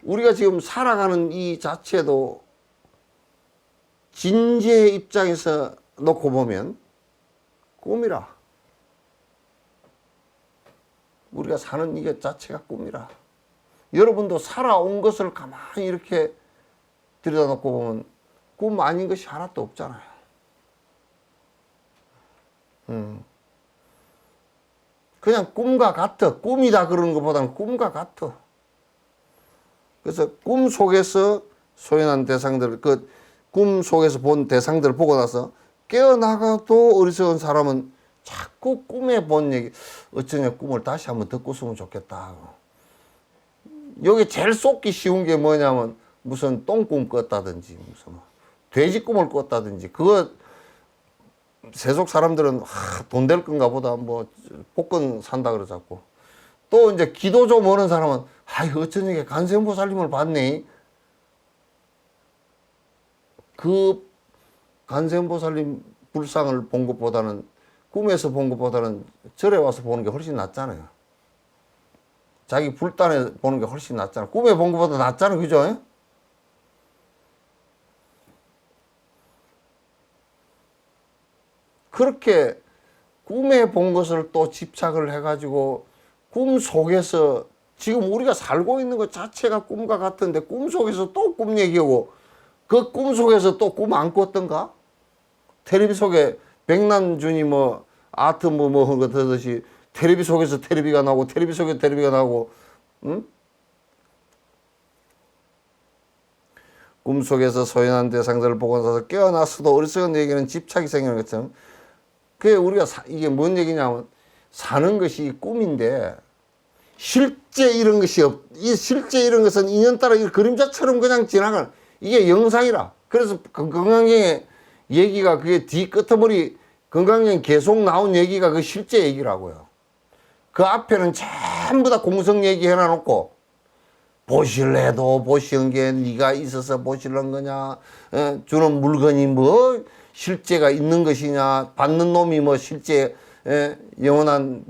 우리가 지금 살아가는 이 자체도 진지의 입장에서 놓고 보면 꿈이라. 우리가 사는 이게 자체가 꿈이라. 여러분도 살아온 것을 가만히 이렇게 들여다놓고 보면 꿈 아닌 것이 하나도 없잖아요. 그냥 꿈과 같아. 꿈이다 그러는 것보다는 꿈과 같아. 그래서 꿈 속에서 소연한 대상들, 꿈 속에서 본 대상들을 보고 나서 깨어나가도 어리석은 사람은 자꾸 꿈에 본 얘기, 어쩌냐 꿈을 다시 한번 듣고 쓰면 좋겠다. 여기 제일 쏟기 쉬운 게 뭐냐면 무슨 똥꿈 꿨다든지 무슨 돼지 꿈을 꿨다든지 그거 세속 사람들은 돈 될 건가 보다 뭐 복권 산다 그러자고 또 이제 기도 좀 오는 사람은 어쩌냐 관세음보살님을 봤네. 그 관세음보살님 불상을 본 것보다는 꿈에서 본 것보다는 절에 와서 보는 게 훨씬 낫잖아요. 자기 불단에 보는 게 훨씬 낫잖아. 꿈에 본 것보다 낫잖아. 그죠? 그렇게 꿈에 본 것을 또 집착을 해가지고 꿈 속에서 지금 우리가 살고 있는 것 자체가 꿈과 같은데 꿈 속에서 또 꿈 얘기하고 그 꿈 속에서 또 꿈 안 꿨던가? 텔레비 속에 백남준이 뭐 아트 뭐 한 거 듣듯이 텔레비 속에서 텔레비가 나오고 텔레비 속에 텔레비가 나오고 응? 꿈속에서 소연한 대상들을 보고 나서 깨어났어도 어리석은 얘기는 집착이 생기는 것처럼 그게 우리가 이게 뭔 얘기냐면 사는 것이 꿈인데 실제 이런 것이 실제 이런 것은 인연따라 이 그림자처럼 그냥 지나가는 이게 영상이라. 그래서 건강형의 얘기가 그게 뒤 끄트머리 건강형 계속 나온 얘기가 그 실제 얘기라고요. 그 앞에는 전부 다 공성 얘기 해놔놓고 보실래도 보시는 게 네가 있어서 보실런 거냐 주는 물건이 뭐 실제가 있는 것이냐 받는 놈이 뭐 실제 영원한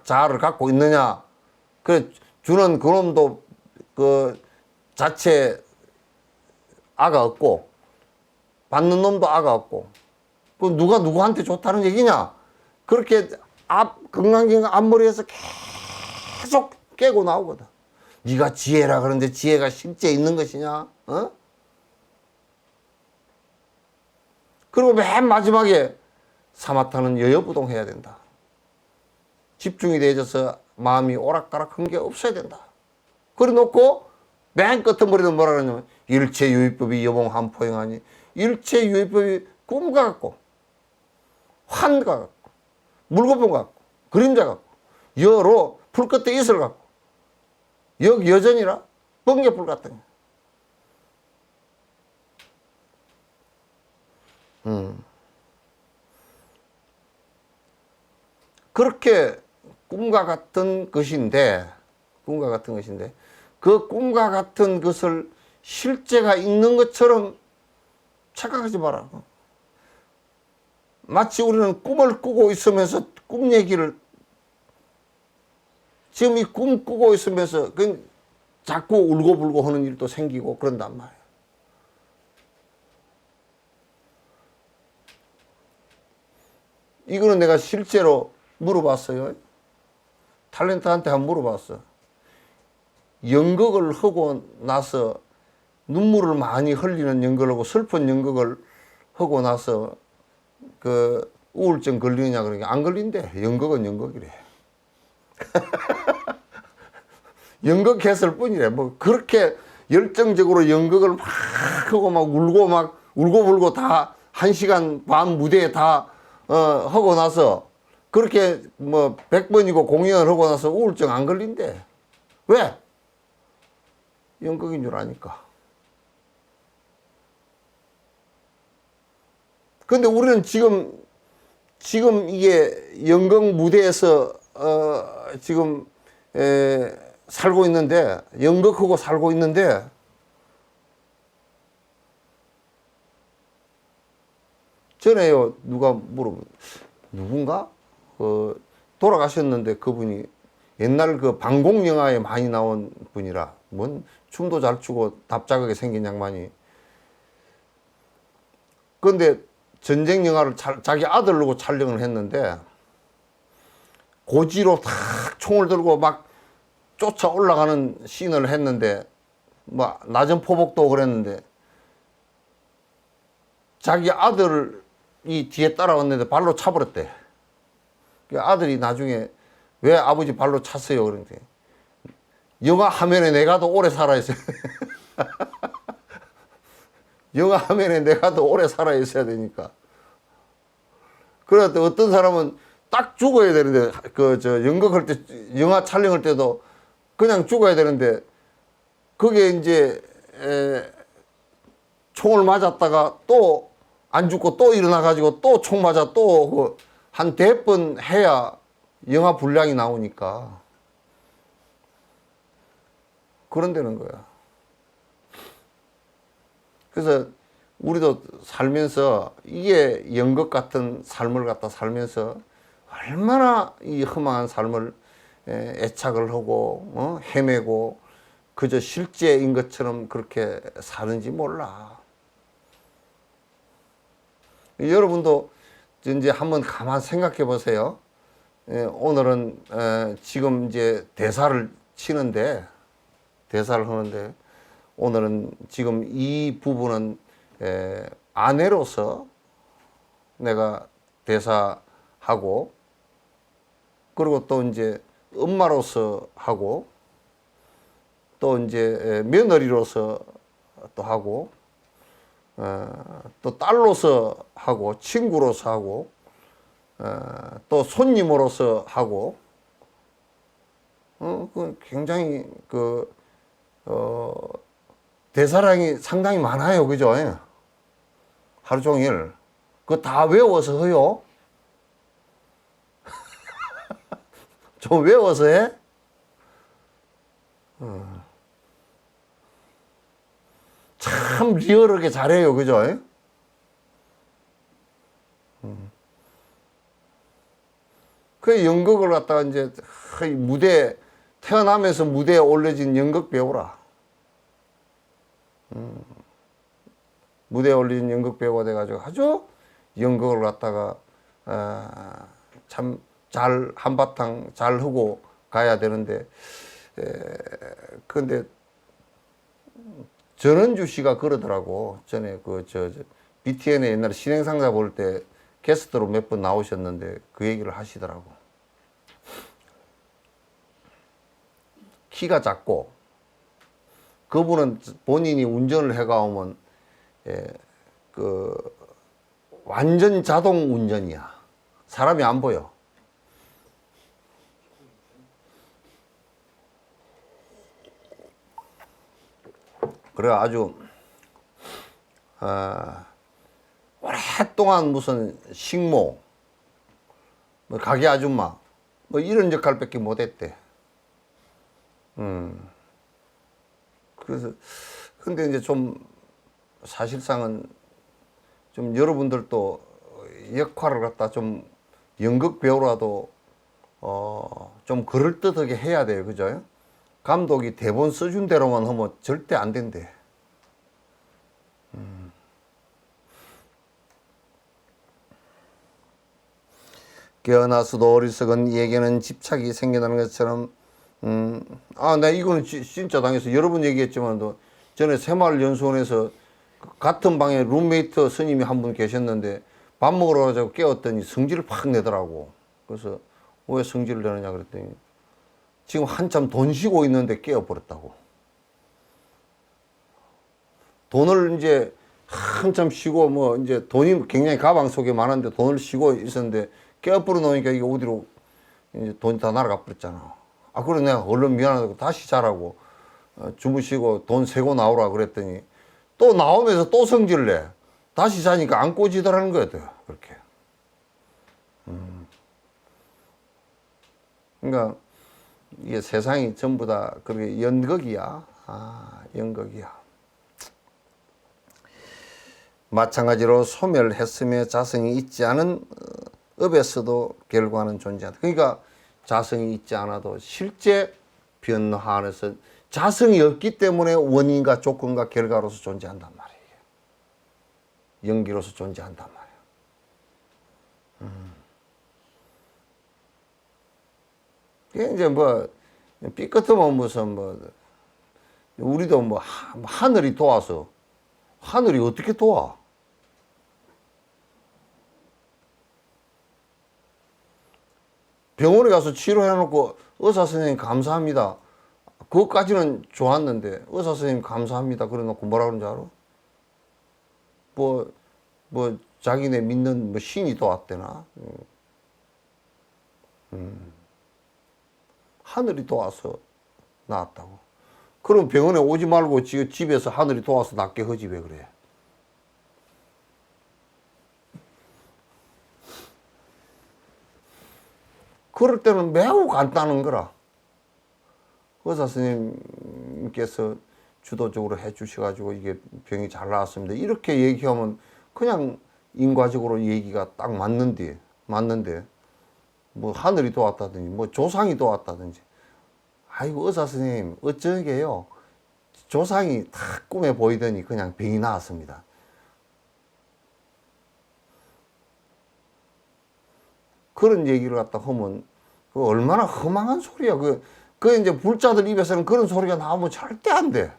자아를 갖고 있느냐 그래 주는 그놈도 그 자체 아가 없고 받는 놈도 아가 없고 그 누가 누구한테 좋다는 얘기냐 그렇게 건강경 앞머리에서 계속 깨고 나오거든. 네가 지혜라 그러는데 지혜가 실제 있는 것이냐? 그리고 맨 마지막에 사마타는 여여부동 해야 된다. 집중이 되어져서 마음이 오락가락한 게 없어야 된다. 그래 놓고 맨 끝머리는 뭐라 그러냐면 일체유의법이 여몽한포영하니 일체유의법이 꿈과 같고 환과 같고 물거품 같고 그림자 같고 여로 풀 끝에 이슬 같고 여전이라 번개불 같은 거. 그렇게 꿈과 같은 것인데 그 꿈과 같은 것을 실제가 있는 것처럼 착각하지 마라. 마치 우리는 꿈을 꾸고 있으면서 꿈 얘기를 지금 이 꿈 꾸고 있으면서 자꾸 울고불고 하는 일도 생기고 그런단 말이에요. 이거는 내가 실제로 물어봤어요. 탤런트한테 한번 물어봤어. 연극을 하고 나서 눈물을 많이 흘리는 연극을 하고 슬픈 연극을 하고 나서 그 우울증 걸리느냐 그러니까 안 걸린대. 연극은 연극이래. 연극했을 뿐이래. 뭐 그렇게 열정적으로 연극을 막 하고 막 울고 막 울고불고 다 1시간 반 무대에 다 하고 나서 그렇게 뭐 100번이고 공연을 하고 나서 우울증 안 걸린대. 왜? 연극인 줄 아니까. 근데 우리는 지금 이게 연극 무대에서 지금 살고 있는데 연극하고 살고 있는데 전에요 누군가 돌아가셨는데 그분이 옛날 그 방공 영화에 많이 나온 분이라 뭔 춤도 잘 추고 답작하게 생긴 양반이 그런데 전쟁 영화를 자기 아들로 촬영을 했는데 고지로 탁 총을 들고 막 쫓아 올라가는 씬을 했는데 뭐 낮은 포복도 그랬는데 자기 아들이 뒤에 따라왔는데 발로 차버렸대. 그 아들이 나중에 왜 아버지 발로 찼어요? 그런데 영화 화면에 내가 더 오래 살아있어야 돼. 영화 화면에 내가 더 오래 살아있어야 되니까. 그런데 어떤 사람은 딱 죽어야 되는데 연극할 때 영화 촬영할 때도 그냥 죽어야 되는데 그게 이제 총을 맞았다가 또 안 죽고 또 일어나 가지고 또 총 맞아 또 한 100번 해야 영화 분량이 나오니까 그런다는 거야. 그래서 우리도 살면서 이게 연극 같은 삶을 갖다 살면서 얼마나 이 험한 삶을 애착을 하고 헤매고 그저 실제인 것처럼 그렇게 사는지 몰라. 여러분도 이제 한번 가만 생각해 보세요. 오늘은 지금 이제 대사를 하는데 오늘은 지금 이 부분은 아내로서 내가 대사하고 그리고 또 이제 엄마로서 하고 또 이제 며느리로서 또 하고 또 딸로서 하고 친구로서 하고 또 손님으로서 하고 굉장히 대사량이 상당히 많아요. 그죠? 하루 종일 그거 다 외워서 해요. 좀 외워서 해? 참 리얼하게 잘해요. 그죠? 그 연극을 갖다가 이제 태어나면서 무대에 올려진 연극 배우라. 무대에 올려진 연극 배우가 돼가지고 아주 연극을 갖다가 참 잘 한바탕 잘 하고 가야 되는데 근데 전은주 씨가 그러더라고. 전에 BTN에 옛날에 신행상사 볼 때 게스트로 몇 번 나오셨는데 그 얘기를 하시더라고. 키가 작고 그분은 본인이 운전을 해가 오면 그 완전 자동 운전이야. 사람이 안 보여. 그래 아주 오랫동안 무슨 식모, 뭐 가게 아줌마, 뭐 이런 역할밖에 못했대. 그래서 근데 이제 좀 사실상은 좀 여러분들도 역할을 갖다 좀 연극 배우라도 좀 그럴듯하게 해야 돼요, 그죠? 감독이 대본 써준 대로만 하면 절대 안 된대. 깨어나서도 어리석은 이에게는 집착이 생겨나는 것처럼 나 이거는 진짜 당해서 여러 번 얘기했지만도 전에 새마을연수원에서 같은 방에 룸메이트 스님이 한 분 계셨는데 밥 먹으러 가자고 깨웠더니 성질을 팍 내더라고. 그래서 왜 성질을 내느냐 그랬더니 지금 한참 돈 쉬고 있는데 깨워버렸다고. 돈을 이제 한참 쉬고 뭐 이제 돈이 굉장히 가방 속에 많은데 돈을 쉬고 있었는데 깨워버려 놓으니까 이게 어디로 이제 돈이 다 날아가 버렸잖아. 아, 그래 내가 얼른 미안하다고 다시 자라고 주무시고 돈 세고 나오라 그랬더니 또 나오면서 또 성질을 내. 다시 자니까 안 꼬지더라는 거야, 그렇게. 그러니까 이게 세상이 전부 다 그렇게 연극이야. 연극이야. 마찬가지로 소멸했으며 자성이 있지 않은 업에서도 결과는 존재한다. 그러니까 자성이 있지 않아도 실제 변화하면서 자성이 없기 때문에 원인과 조건과 결과로서 존재한단 말이에요. 연기로서 존재한단 말이에요. 그게 이제 뭐 삐끗하면 무슨 뭐 우리도 뭐 하늘이 도와서 하늘이 어떻게 도와? 병원에 가서 치료해놓고 의사 선생님 감사합니다. 그것까지는 좋았는데 의사 선생님 감사합니다. 그래놓고 뭐라 그러는지 알아? 뭐 자기네 믿는 뭐 신이 도왔대나? 하늘이 도와서 나았다고. 그럼 병원에 오지 말고 집에서 하늘이 도와서 낫게 하지 왜 그래? 그럴 때는 매우 간단한 거라. 의사 선생님께서 주도적으로 해 주셔가지고 이게 병이 잘 나았습니다. 이렇게 얘기하면 그냥 인과적으로 얘기가 딱 맞는데 뭐 하늘이 도왔다든지 뭐 조상이 도왔다든지 아이고 의사 선생님 어쩌게요 조상이 딱 꿈에 보이더니 그냥 병이 나았습니다. 그런 얘기를 갖다 하면 그 얼마나 허망한 소리야. 그 이제 불자들 입에서는 그런 소리가 나오면 절대 안 돼.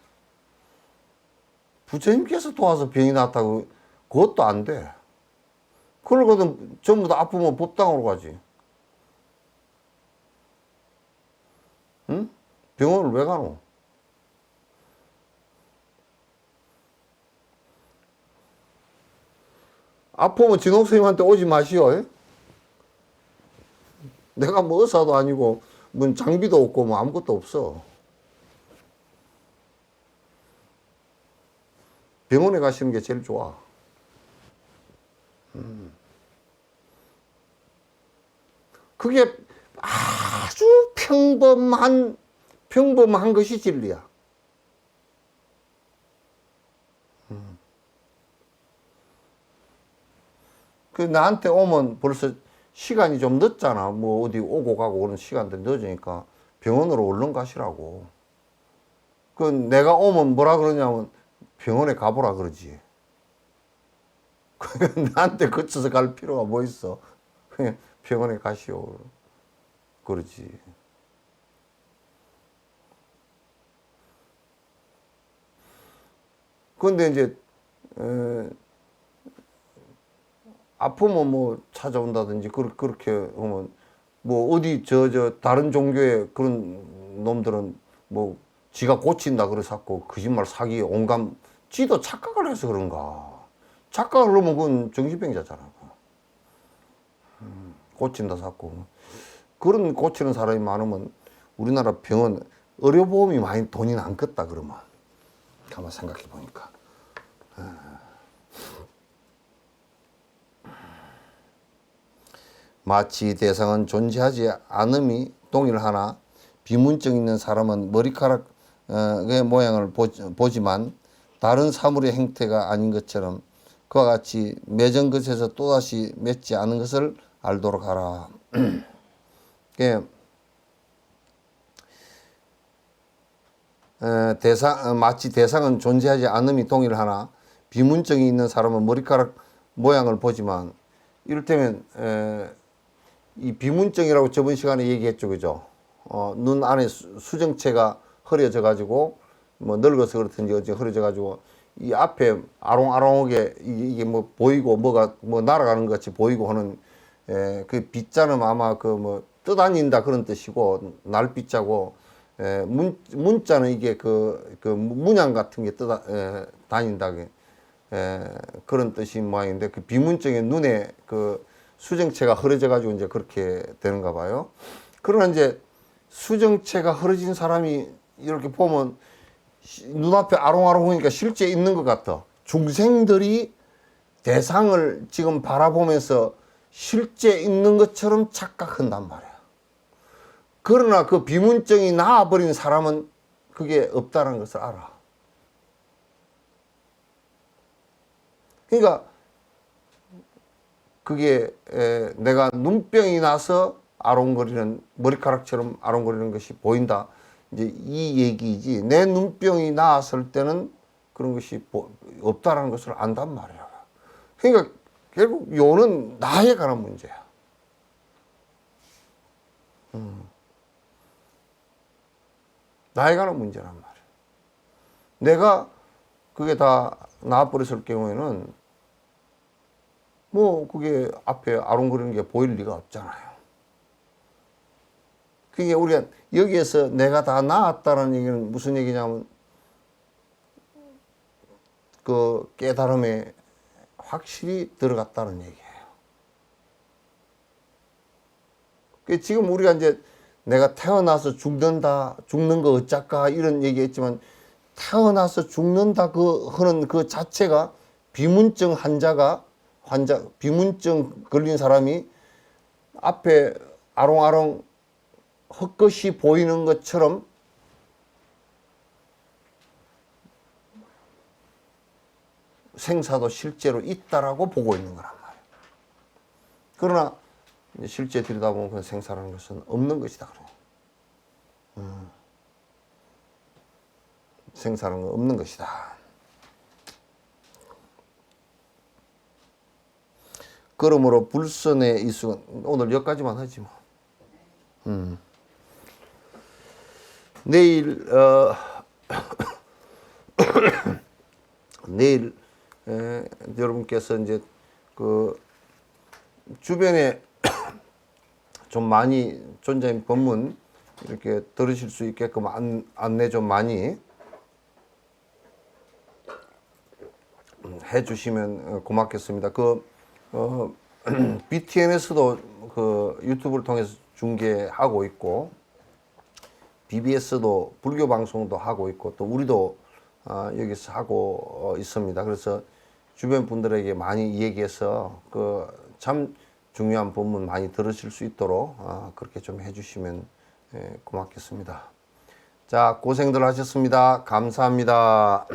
부처님께서 도와서 병이 났다고 그것도 안 돼. 그러거든 전부 다 아프면 법당으로 가지. 응? 병원을 왜 가노? 아프면 진옥 스님한테 오지 마시오. 내가 뭐 의사도 아니고 뭐 장비도 없고 뭐 아무것도 없어. 병원에 가시는 게 제일 좋아. 그게 아주 평범한 것이 진리야. 그 나한테 오면 벌써 시간이 좀 늦잖아. 뭐 어디 오고 가고 그런 시간들이 늦으니까 병원으로 얼른 가시라고. 그 내가 오면 뭐라 그러냐면 병원에 가보라 그러지. 나한테 거쳐서 갈 필요가 뭐 있어. 그냥 병원에 가시오. 그러지. 근데 이제 아프면 뭐 찾아온다든지 그렇게 하면 뭐 어디 저 다른 종교의 그런 놈들은 뭐 지가 고친다 그래서고 거짓말 사기 온갖 지도 착각을 해서 그런가. 착각을 하면 그건 정신병자잖아. 고친다 자꾸. 그런 고치는 사람이 많으면 우리나라 병원 의료보험이 많이 돈이 남겠다 그러면 가만 생각해 보니까. 마치 대상은 존재하지 않음이 동일하나 비문증 있는 사람은 머리카락의 모양을 보지만 다른 사물의 형태가 아닌 것처럼 그와 같이 맺은 것에서 또다시 맺지 않은 것을 알도록 하라. 마치 대상은 존재하지 않음이 동일하나 비문증이 있는 사람은 머리카락 모양을 보지만 이를테면 이 비문증이라고 저번 시간에 얘기했죠, 그죠? 눈 안에 수정체가 흐려져 가지고 뭐 늙어서 그렇든지 어찌 흐려져 가지고 이 앞에 아롱아롱하게 이게 뭐 보이고 뭐가 뭐 날아가는 것 같이 보이고 하는 그 빛자는 아마 그 뭐 떠다닌다 그런 뜻이고 날빛자고 문자는 이게 그 문양 같은 게 다닌다 그런 뜻인 모양인데 그 비문증의 눈에 그 수정체가 흐려져 가지고 이제 그렇게 되는가 봐요. 그러나 이제 수정체가 흐려진 사람이 이렇게 보면 눈앞에 아롱아롱하니까 실제 있는 것 같아. 중생들이 대상을 지금 바라보면서 실제 있는 것처럼 착각한단 말이야. 그러나 그 비문증이 나아버린 사람은 그게 없다는 것을 알아. 그러니까 그게 내가 눈병이 나서 아롱거리는 머리카락처럼 아롱거리는 것이 보인다. 이제 이 얘기이지 내 눈병이 나았을 때는 그런 것이 없다라는 것을 안단 말이야. 그러니까 결국 요는 나에 관한 문제야. 나에 관한 문제란 말이야. 내가 그게 다 나아버렸을 경우에는 뭐 그게 앞에 아롱거리는 게 보일 리가 없잖아요. 그게 우리가 여기에서 내가 다 나았다는 얘기는 무슨 얘기냐면 그 깨달음에 확실히 들어갔다는 얘기예요. 지금 우리가 이제 내가 태어나서 죽는다, 죽는 거 어쩔까 이런 얘기했지만 태어나서 죽는다 그 하는 그 자체가 비문증 비문증 걸린 사람이 앞에 아롱아롱 헛것이 보이는 것처럼 생사도 실제로 있다라고 보고 있는 거란 말이에요. 그러나 실제 들여다보면 그 생사라는 것은 없는 것이다. 생사라는 건 없는 것이다. 그러므로 불선의 이수 오늘 여기까지만 하지 뭐. 내일 내일 여러분께서 이제 그 주변에 좀 많이 존자인 법문 이렇게 들으실 수 있게끔 안내 좀 많이 해주시면 고맙겠습니다. BTN에서도 그 유튜브를 통해서 중계하고 있고 BBS도 불교 방송도 하고 있고 또 우리도 여기서 하고 있습니다. 그래서 주변 분들에게 많이 얘기해서 그 참 중요한 법문 많이 들으실 수 있도록 그렇게 좀 해주시면 고맙겠습니다. 자, 고생들 하셨습니다. 감사합니다.